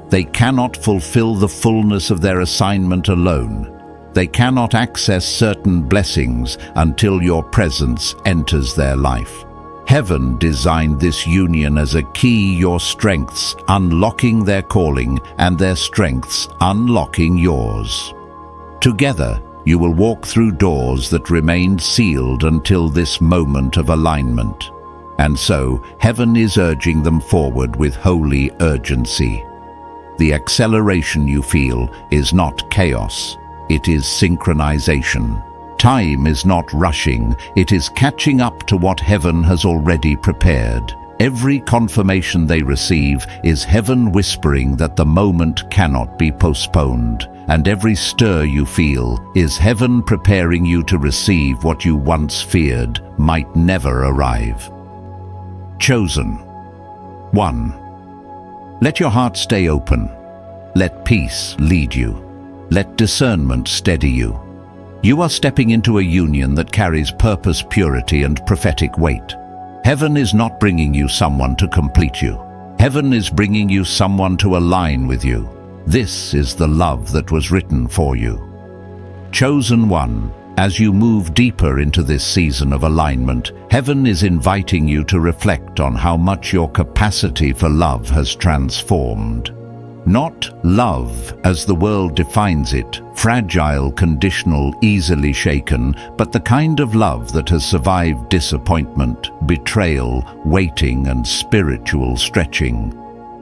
They cannot fulfill the fullness of their assignment alone. They cannot access certain blessings until your presence enters their life. Heaven designed this union as a key, your strengths unlocking their calling and their strengths unlocking yours. Together, you will walk through doors that remained sealed until this moment of alignment. And so, heaven is urging them forward with holy urgency. The acceleration you feel is not chaos, it is synchronization. Time is not rushing, it is catching up to what heaven has already prepared. Every confirmation they receive is heaven whispering that the moment cannot be postponed, and every stir you feel is heaven preparing you to receive what you once feared might never arrive. Chosen. 1. Let your heart stay open. Let peace lead you. Let discernment steady you. You are stepping into a union that carries purpose, purity, and prophetic weight. Heaven is not bringing you someone to complete you. Heaven is bringing you someone to align with you. This is the love that was written for you. Chosen one, as you move deeper into this season of alignment, heaven is inviting you to reflect on how much your capacity for love has transformed. Not love as the world defines it, fragile, conditional, easily shaken, but the kind of love that has survived disappointment, betrayal, waiting, and spiritual stretching.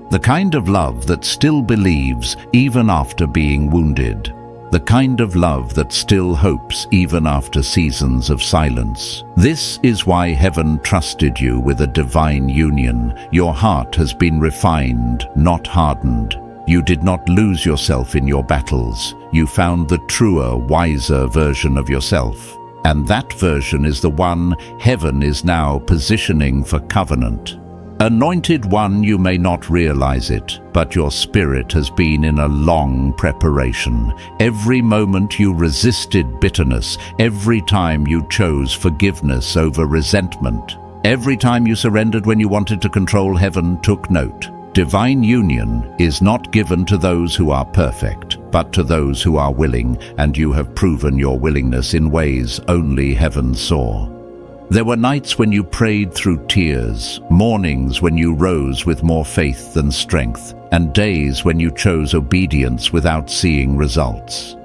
The kind of love that still believes even after being wounded. The kind of love that still hopes even after seasons of silence. This is why heaven trusted you with a divine union. Your heart has been refined, not hardened. You did not lose yourself in your battles. You found the truer, wiser version of yourself. And that version is the one heaven is now positioning for covenant. Anointed one, you may not realize it, but your spirit has been in a long preparation. Every moment you resisted bitterness, every time you chose forgiveness over resentment, every time you surrendered when you wanted to control, heaven took note. Divine union is not given to those who are perfect, but to those who are willing, and you have proven your willingness in ways only heaven saw. There were nights when you prayed through tears, mornings when you rose with more faith than strength, and days when you chose obedience without seeing results.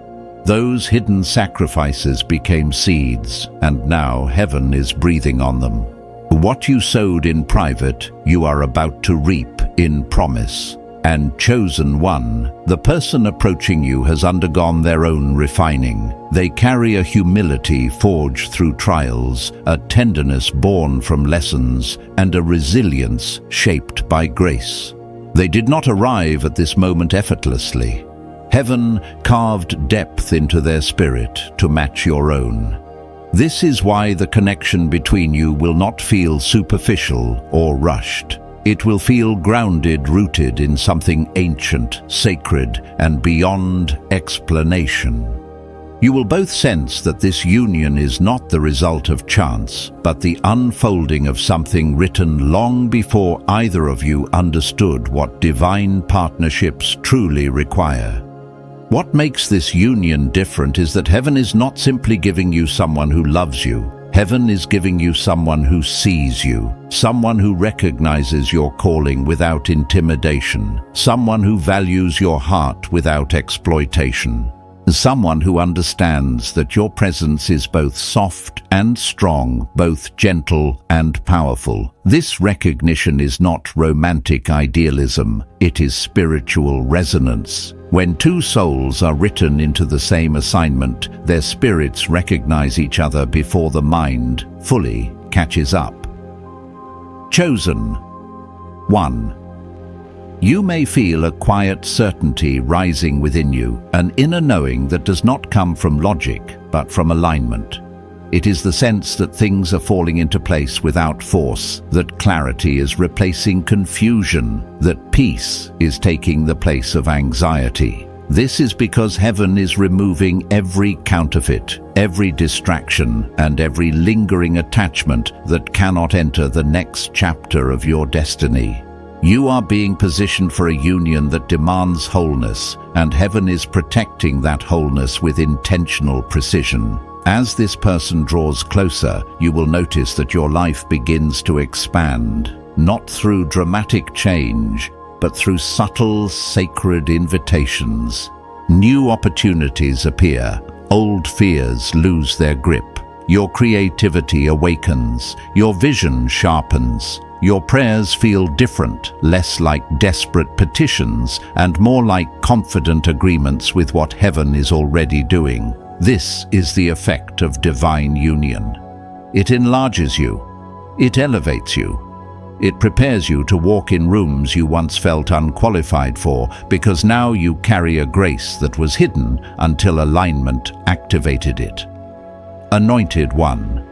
Those hidden sacrifices became seeds, and now heaven is breathing on them. What you sowed in private, you are about to reap in promise. And chosen one, the person approaching you has undergone their own refining. They carry a humility forged through trials, a tenderness born from lessons, and a resilience shaped by grace. They did not arrive at this moment effortlessly. Heaven carved depth into their spirit to match your own. This is why the connection between you will not feel superficial or rushed. It will feel grounded, rooted in something ancient, sacred, and beyond explanation. You will both sense that this union is not the result of chance, but the unfolding of something written long before either of you understood what divine partnerships truly require. What makes this union different is that heaven is not simply giving you someone who loves you. Heaven is giving you someone who sees you, someone who recognizes your calling without intimidation, someone who values your heart without exploitation, someone who understands that your presence is both soft and strong, both gentle and powerful. This recognition is not romantic idealism, it is spiritual resonance. When two souls are written into the same assignment, their spirits recognize each other before the mind fully catches up. Chosen. 1. You may feel a quiet certainty rising within you, an inner knowing that does not come from logic, but from alignment. It is the sense that things are falling into place without force, that clarity is replacing confusion, that peace is taking the place of anxiety. This is because heaven is removing every counterfeit, every distraction, and every lingering attachment that cannot enter the next chapter of your destiny. You are being positioned for a union that demands wholeness, and heaven is protecting that wholeness with intentional precision. As this person draws closer, you will notice that your life begins to expand, not through dramatic change, but through subtle, sacred invitations. New opportunities appear, old fears lose their grip. Your creativity awakens, your vision sharpens. Your prayers feel different, less like desperate petitions and more like confident agreements with what heaven is already doing. This is the effect of divine union. It enlarges you. It elevates you. It prepares you to walk in rooms you once felt unqualified for, because now you carry a grace that was hidden until alignment activated it. Anointed One.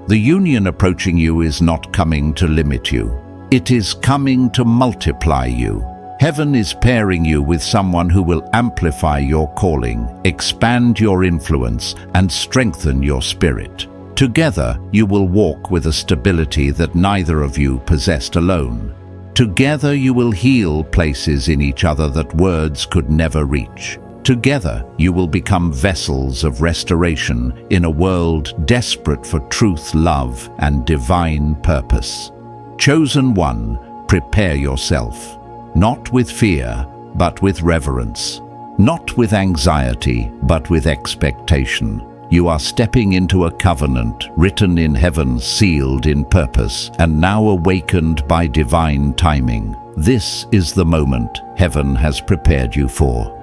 The union approaching you is not coming to limit you. It is coming to multiply you. Heaven is pairing you with someone who will amplify your calling, expand your influence, and strengthen your spirit. Together, you will walk with a stability that neither of you possessed alone. Together, you will heal places in each other that words could never reach. Together, you will become vessels of restoration in a world desperate for truth, love, and divine purpose. Chosen One, prepare yourself, not with fear, but with reverence, not with anxiety, but with expectation. You are stepping into a covenant written in heaven, sealed in purpose, and now awakened by divine timing. This is the moment heaven has prepared you for.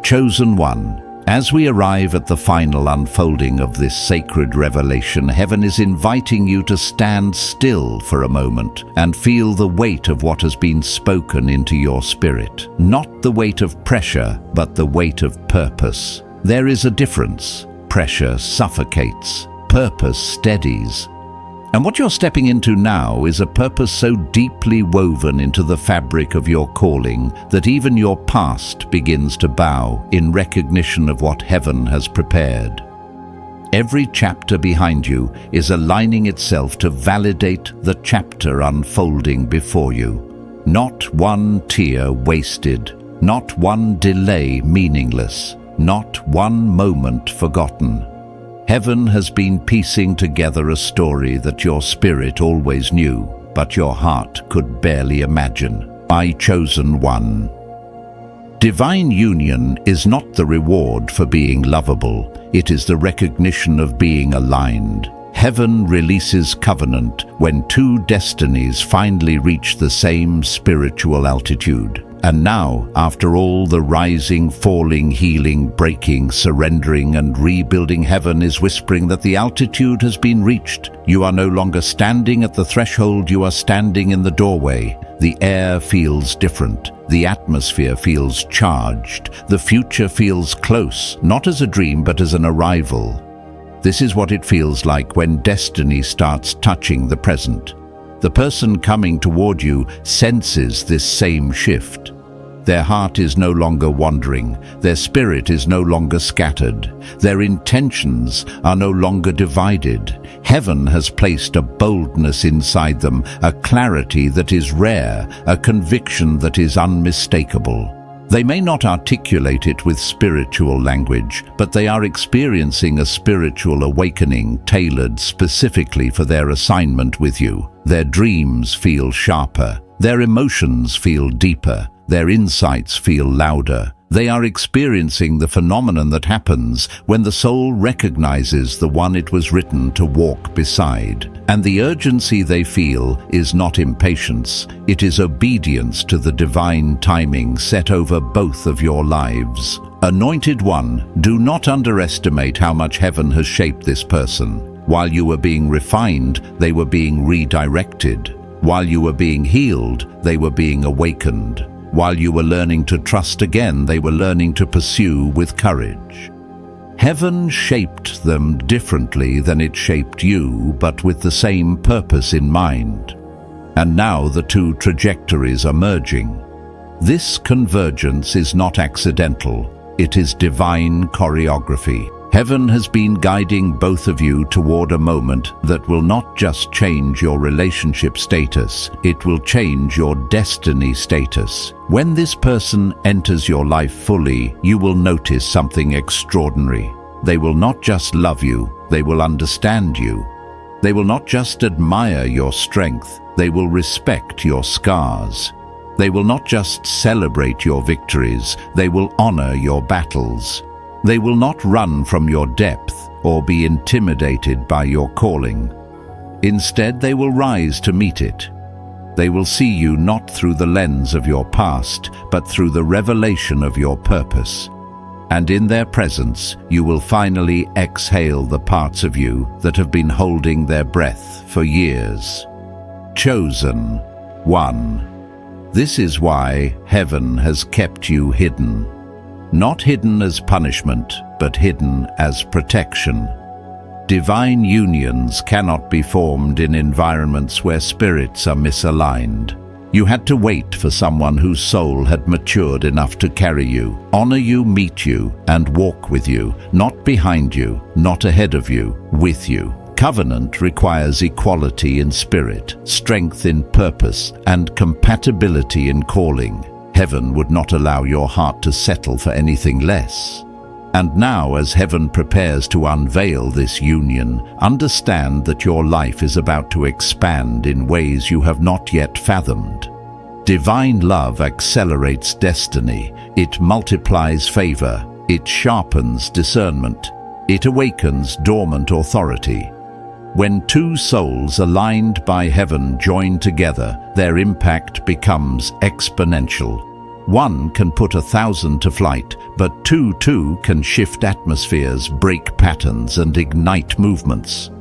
Chosen One, as we arrive at the final unfolding of this sacred revelation, heaven is inviting you to stand still for a moment and feel the weight of what has been spoken into your spirit. Not the weight of pressure, but the weight of purpose. There is a difference. Pressure suffocates, purpose steadies. And what you're stepping into now is a purpose so deeply woven into the fabric of your calling that even your past begins to bow in recognition of what heaven has prepared. Every chapter behind you is aligning itself to validate the chapter unfolding before you. Not one tear wasted, not one delay meaningless, not one moment forgotten. Heaven has been piecing together a story that your spirit always knew, but your heart could barely imagine. My chosen one. Divine union is not the reward for being lovable. It is the recognition of being aligned. Heaven releases covenant when two destinies finally reach the same spiritual altitude. And now, after all the rising, falling, healing, breaking, surrendering, and rebuilding, heaven is whispering that the altitude has been reached. You are no longer standing at the threshold, you are standing in the doorway. The air feels different. The atmosphere feels charged. The future feels close, not as a dream, but as an arrival. This is what it feels like when destiny starts touching the present. The person coming toward you senses this same shift. Their heart is no longer wandering. Their spirit is no longer scattered. Their intentions are no longer divided. Heaven has placed a boldness inside them, a clarity that is rare, a conviction that is unmistakable. They may not articulate it with spiritual language, but they are experiencing a spiritual awakening tailored specifically for their assignment with you. Their dreams feel sharper. Their emotions feel deeper. Their insights feel louder. They are experiencing the phenomenon that happens when the soul recognizes the one it was written to walk beside. And the urgency they feel is not impatience, it is obedience to the divine timing set over both of your lives. Anointed One, do not underestimate how much heaven has shaped this person. While you were being refined, they were being redirected. While you were being healed, they were being awakened. While you were learning to trust again, they were learning to pursue with courage. Heaven shaped them differently than it shaped you, but with the same purpose in mind. And now the two trajectories are merging. This convergence is not accidental, it is divine choreography. Heaven has been guiding both of you toward a moment that will not just change your relationship status, it will change your destiny status. When this person enters your life fully, you will notice something extraordinary. They will not just love you, they will understand you. They will not just admire your strength, they will respect your scars. They will not just celebrate your victories, they will honor your battles. They will not run from your depth or be intimidated by your calling. Instead, they will rise to meet it. They will see you not through the lens of your past, but through the revelation of your purpose. And in their presence, you will finally exhale the parts of you that have been holding their breath for years. Chosen one. This is why heaven has kept you hidden. Not hidden as punishment, but hidden as protection. Divine unions cannot be formed in environments where spirits are misaligned. You had to wait for someone whose soul had matured enough to carry you, honor you, meet you, and walk with you, not behind you, not ahead of you, with you. Covenant requires equality in spirit, strength in purpose, and compatibility in calling. Heaven would not allow your heart to settle for anything less. And now, as heaven prepares to unveil this union, understand that your life is about to expand in ways you have not yet fathomed. Divine love accelerates destiny. It multiplies favor. It sharpens discernment. It awakens dormant authority. When two souls aligned by heaven join together, their impact becomes exponential. One can put 1,000 to flight, but two can shift atmospheres, break patterns, and ignite movements.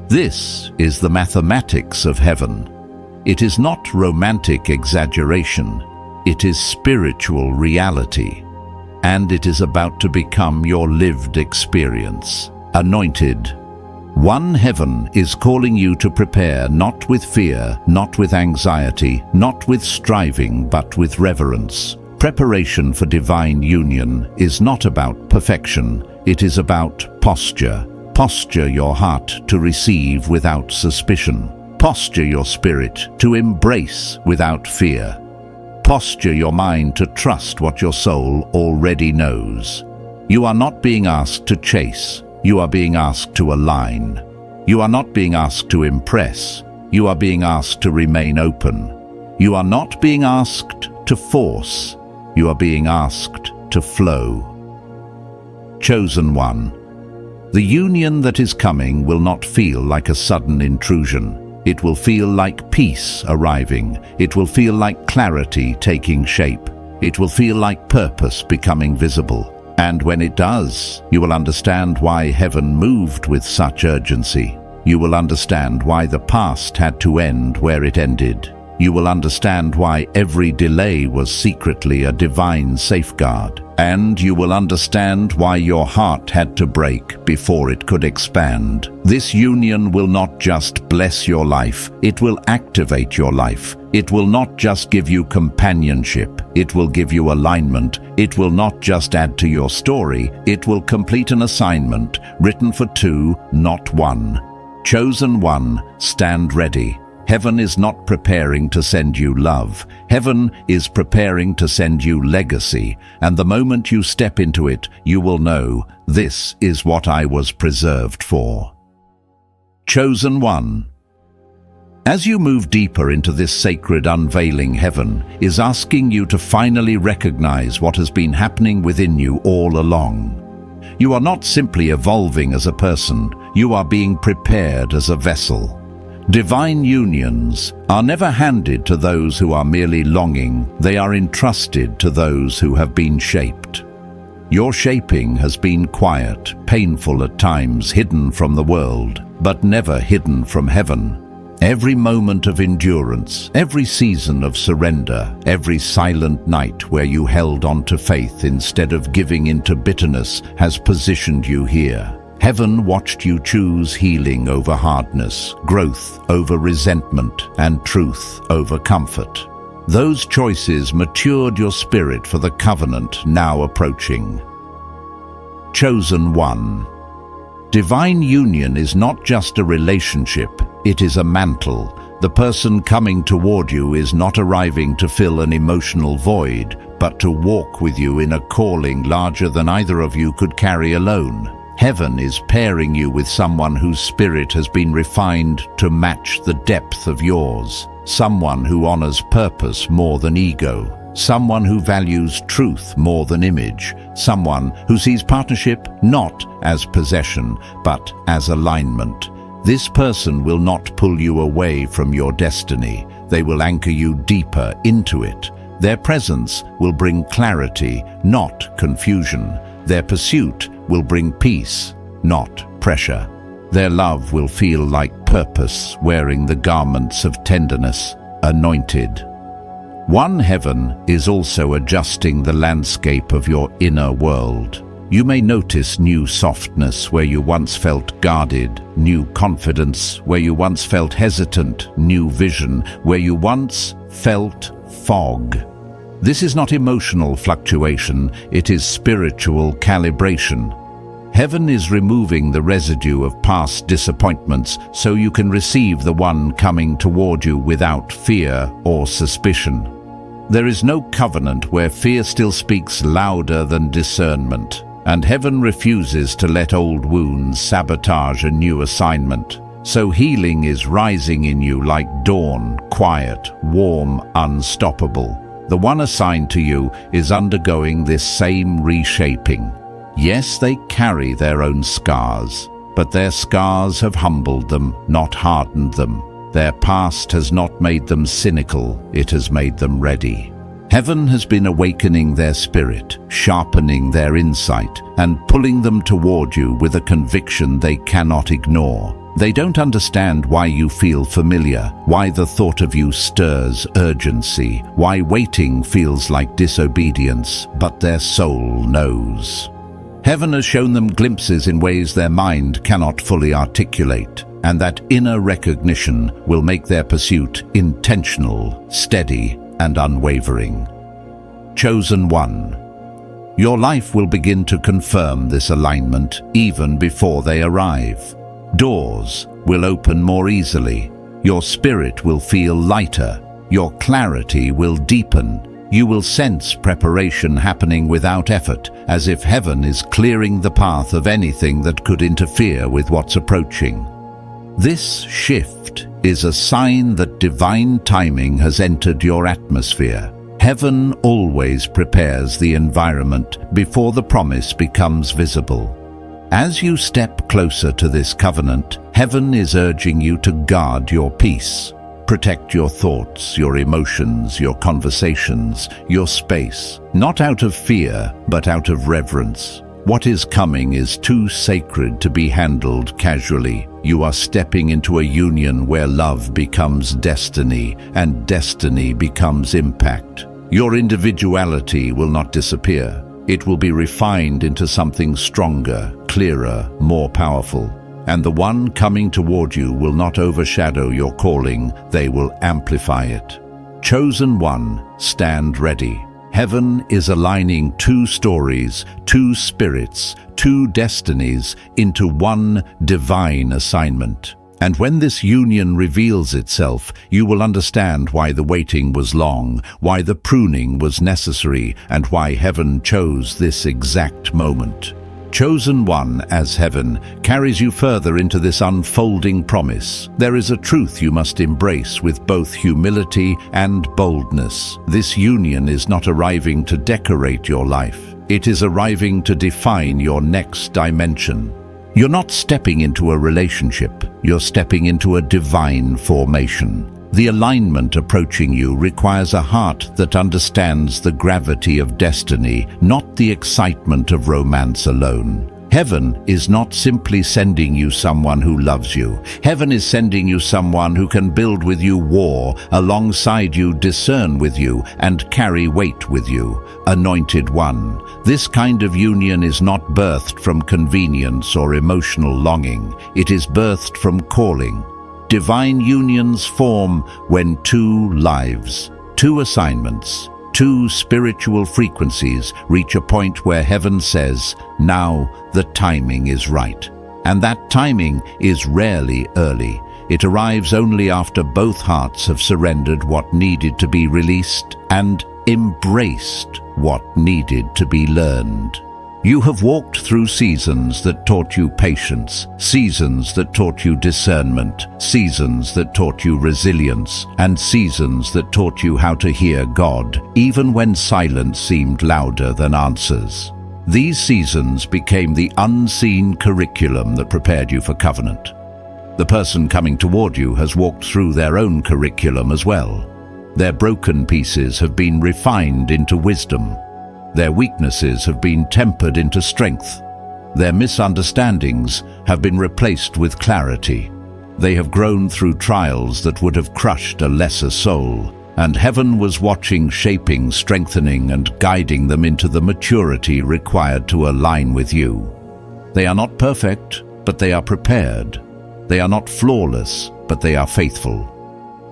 This is the mathematics of heaven. It is not romantic exaggeration. It is spiritual reality. And it is about to become your lived experience. Anointed. One heaven is calling you to prepare not with fear, not with anxiety, not with striving, but with reverence. Preparation for divine union is not about perfection, it is about posture. Posture your heart to receive without suspicion. Posture your spirit to embrace without fear. Posture your mind to trust what your soul already knows. You are not being asked to chase. You are being asked to align. You are not being asked to impress. You are being asked to remain open. You are not being asked to force. You are being asked to flow. Chosen one. The union that is coming will not feel like a sudden intrusion. It will feel like peace arriving. It will feel like clarity taking shape. It will feel like purpose becoming visible. And when it does, you will understand why heaven moved with such urgency. You will understand why the past had to end where it ended. You will understand why every delay was secretly a divine safeguard. And you will understand why your heart had to break before it could expand. This union will not just bless your life, it will activate your life. It will not just give you companionship, it will give you alignment. It will not just add to your story, it will complete an assignment written for two, not one. Chosen one, stand ready. Heaven is not preparing to send you love. Heaven is preparing to send you legacy. And the moment you step into it, you will know, this is what I was preserved for. Chosen one. As you move deeper into this sacred unveiling, heaven is asking you to finally recognize what has been happening within you all along. You are not simply evolving as a person, you are being prepared as a vessel. Divine unions are never handed to those who are merely longing, they are entrusted to those who have been shaped. Your shaping has been quiet, painful at times, hidden from the world, but never hidden from heaven. Every moment of endurance, every season of surrender, every silent night where you held on to faith instead of giving into bitterness has positioned you here. Heaven watched you choose healing over hardness, growth over resentment, and truth over comfort. Those choices matured your spirit for the covenant now approaching. Chosen one. Divine union is not just a relationship, it is a mantle. The person coming toward you is not arriving to fill an emotional void, but to walk with you in a calling larger than either of you could carry alone. Heaven is pairing you with someone whose spirit has been refined to match the depth of yours, someone who honors purpose more than ego, someone who values truth more than image, someone who sees partnership not as possession, but as alignment. This person will not pull you away from your destiny. They will anchor you deeper into it. Their presence will bring clarity, not confusion. Their pursuit will bring peace, not pressure. Their love will feel like purpose, wearing the garments of tenderness, anointed. One heaven is also adjusting the landscape of your inner world. You may notice new softness where you once felt guarded, new confidence where you once felt hesitant, new vision where you once felt fog. This is not emotional fluctuation, it is spiritual calibration. Heaven is removing the residue of past disappointments so you can receive the one coming toward you without fear or suspicion. There is no covenant where fear still speaks louder than discernment. And heaven refuses to let old wounds sabotage a new assignment. So healing is rising in you like dawn, quiet, warm, unstoppable. The one assigned to you is undergoing this same reshaping. Yes, they carry their own scars, but their scars have humbled them, not hardened them. Their past has not made them cynical, it has made them ready. Heaven has been awakening their spirit, sharpening their insight, and pulling them toward you with a conviction they cannot ignore. They don't understand why you feel familiar, why the thought of you stirs urgency, why waiting feels like disobedience, but their soul knows. Heaven has shown them glimpses in ways their mind cannot fully articulate, and that inner recognition will make their pursuit intentional, steady, and unwavering. Chosen one. Your life will begin to confirm this alignment even before they arrive. Doors will open more easily. Your spirit will feel lighter. Your clarity will deepen. You will sense preparation happening without effort, as if heaven is clearing the path of anything that could interfere with what's approaching. This shift is a sign that divine timing has entered your atmosphere. Heaven always prepares the environment before the promise becomes visible. As you step closer to this covenant, heaven is urging you to guard your peace. Protect your thoughts, your emotions, your conversations, your space, not out of fear, but out of reverence. What is coming is too sacred to be handled casually. You are stepping into a union where love becomes destiny and destiny becomes impact. Your individuality will not disappear. It will be refined into something stronger, clearer, more powerful. And the one coming toward you will not overshadow your calling, they will amplify it. Chosen one, stand ready. Heaven is aligning two stories, two spirits, two destinies into one divine assignment. And when this union reveals itself, you will understand why the waiting was long, why the pruning was necessary, and why heaven chose this exact moment. Chosen one as heaven carries you further into this unfolding promise. There is a truth you must embrace with both humility and boldness. This union is not arriving to decorate your life. It is arriving to define your next dimension. You're not stepping into a relationship. You're stepping into a divine formation. The alignment approaching you requires a heart that understands the gravity of destiny, not the excitement of romance alone. Heaven is not simply sending you someone who loves you. Heaven is sending you someone who can build with you war, alongside you discern with you, and carry weight with you. Anointed one. This kind of union is not birthed from convenience or emotional longing. It is birthed from calling. Divine unions form when two lives, two assignments, two spiritual frequencies reach a point where heaven says, now the timing is right. And that timing is rarely early. It arrives only after both hearts have surrendered what needed to be released and embraced what needed to be learned. You have walked through seasons that taught you patience, seasons that taught you discernment, seasons that taught you resilience, and seasons that taught you how to hear God, even when silence seemed louder than answers. These seasons became the unseen curriculum that prepared you for covenant. The person coming toward you has walked through their own curriculum as well. Their broken pieces have been refined into wisdom. Their weaknesses have been tempered into strength. Their misunderstandings have been replaced with clarity. They have grown through trials that would have crushed a lesser soul, and heaven was watching, shaping, strengthening, and guiding them into the maturity required to align with you. They are not perfect, but they are prepared. They are not flawless, but they are faithful.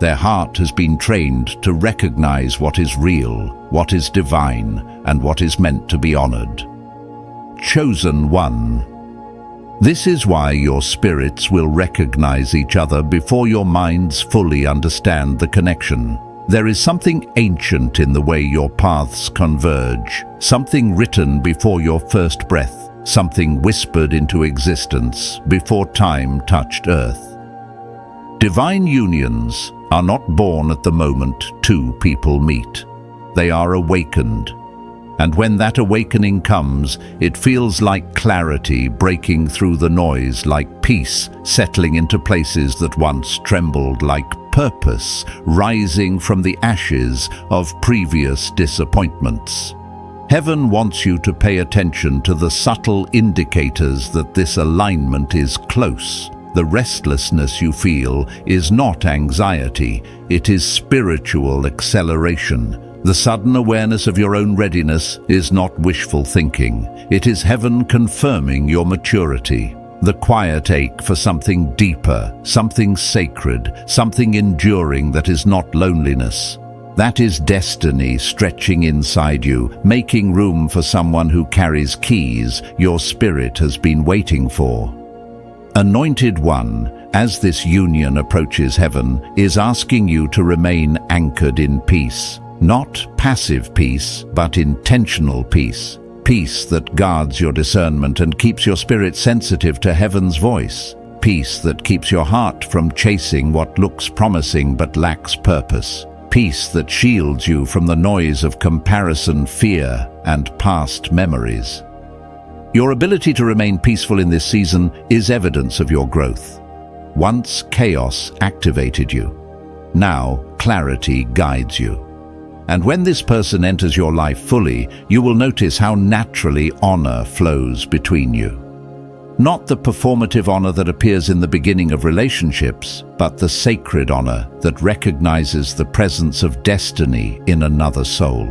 Their heart has been trained to recognize what is real, what is divine, and what is meant to be honored. Chosen one. This is why your spirits will recognize each other before your minds fully understand the connection. There is something ancient in the way your paths converge, something written before your first breath, something whispered into existence before time touched earth. Divine unions are not born at the moment two people meet. They are awakened. And when that awakening comes, it feels like clarity breaking through the noise, like peace settling into places that once trembled, like purpose rising from the ashes of previous disappointments. Heaven wants you to pay attention to the subtle indicators that this alignment is close. The restlessness you feel is not anxiety, it is spiritual acceleration. The sudden awareness of your own readiness is not wishful thinking. It is heaven confirming your maturity. The quiet ache for something deeper, something sacred, something enduring that is not loneliness. That is destiny stretching inside you, making room for someone who carries keys your spirit has been waiting for. Anointed One, as this union approaches heaven, is asking you to remain anchored in peace. Not passive peace, but intentional peace. Peace that guards your discernment and keeps your spirit sensitive to heaven's voice. Peace that keeps your heart from chasing what looks promising but lacks purpose. Peace that shields you from the noise of comparison, fear, and past memories. Your ability to remain peaceful in this season is evidence of your growth. Once chaos activated you, now clarity guides you. And when this person enters your life fully, you will notice how naturally honor flows between you. Not the performative honor that appears in the beginning of relationships, but the sacred honor that recognizes the presence of destiny in another soul.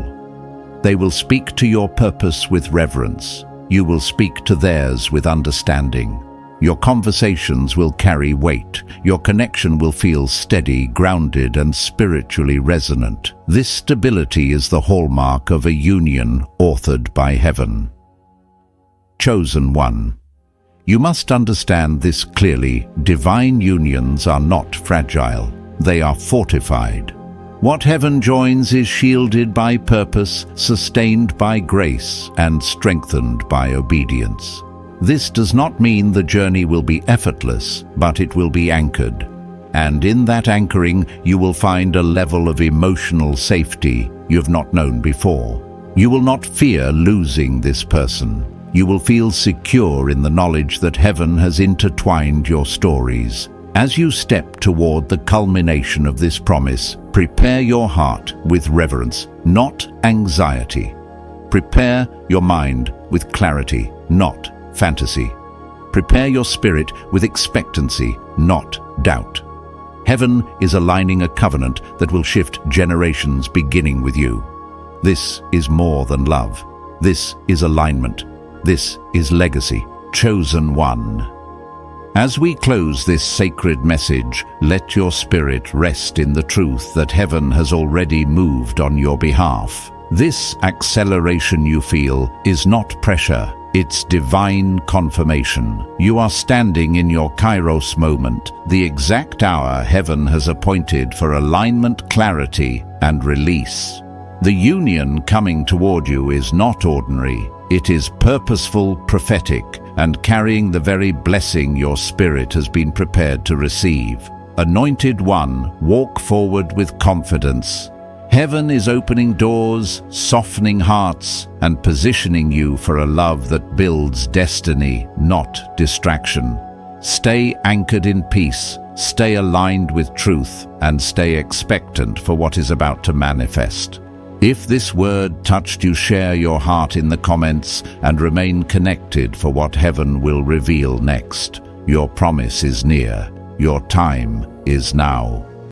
They will speak to your purpose with reverence. You will speak to theirs with understanding. Your conversations will carry weight. Your connection will feel steady, grounded, and spiritually resonant. This stability is the hallmark of a union authored by heaven. Chosen one. You must understand this clearly. Divine unions are not fragile. They are fortified. What heaven joins is shielded by purpose, sustained by grace, and strengthened by obedience. This does not mean the journey will be effortless, but it will be anchored. And in that anchoring, you will find a level of emotional safety you have not known before. You will not fear losing this person. You will feel secure in the knowledge that heaven has intertwined your stories. As you step toward the culmination of this promise, prepare your heart with reverence, not anxiety. Prepare your mind with clarity, not fantasy. Prepare your spirit with expectancy, not doubt. Heaven is aligning a covenant that will shift generations beginning with you. This is more than love. This is alignment. This is legacy. Chosen one. As we close this sacred message, let your spirit rest in the truth that heaven has already moved on your behalf. This acceleration you feel is not pressure, It's divine confirmation. You are standing in your Kairos moment, the exact hour heaven has appointed for alignment, clarity, and release. The union coming toward you is not ordinary. It is purposeful, prophetic, and carrying the very blessing your spirit has been prepared to receive. Anointed one, walk forward with confidence. Heaven is opening doors, softening hearts, and positioning you for a love that builds destiny, not distraction. Stay anchored in peace, stay aligned with truth, and stay expectant for what is about to manifest. If this word touched you, share your heart in the comments and remain connected for what heaven will reveal next. Your promise is near. Your time is now.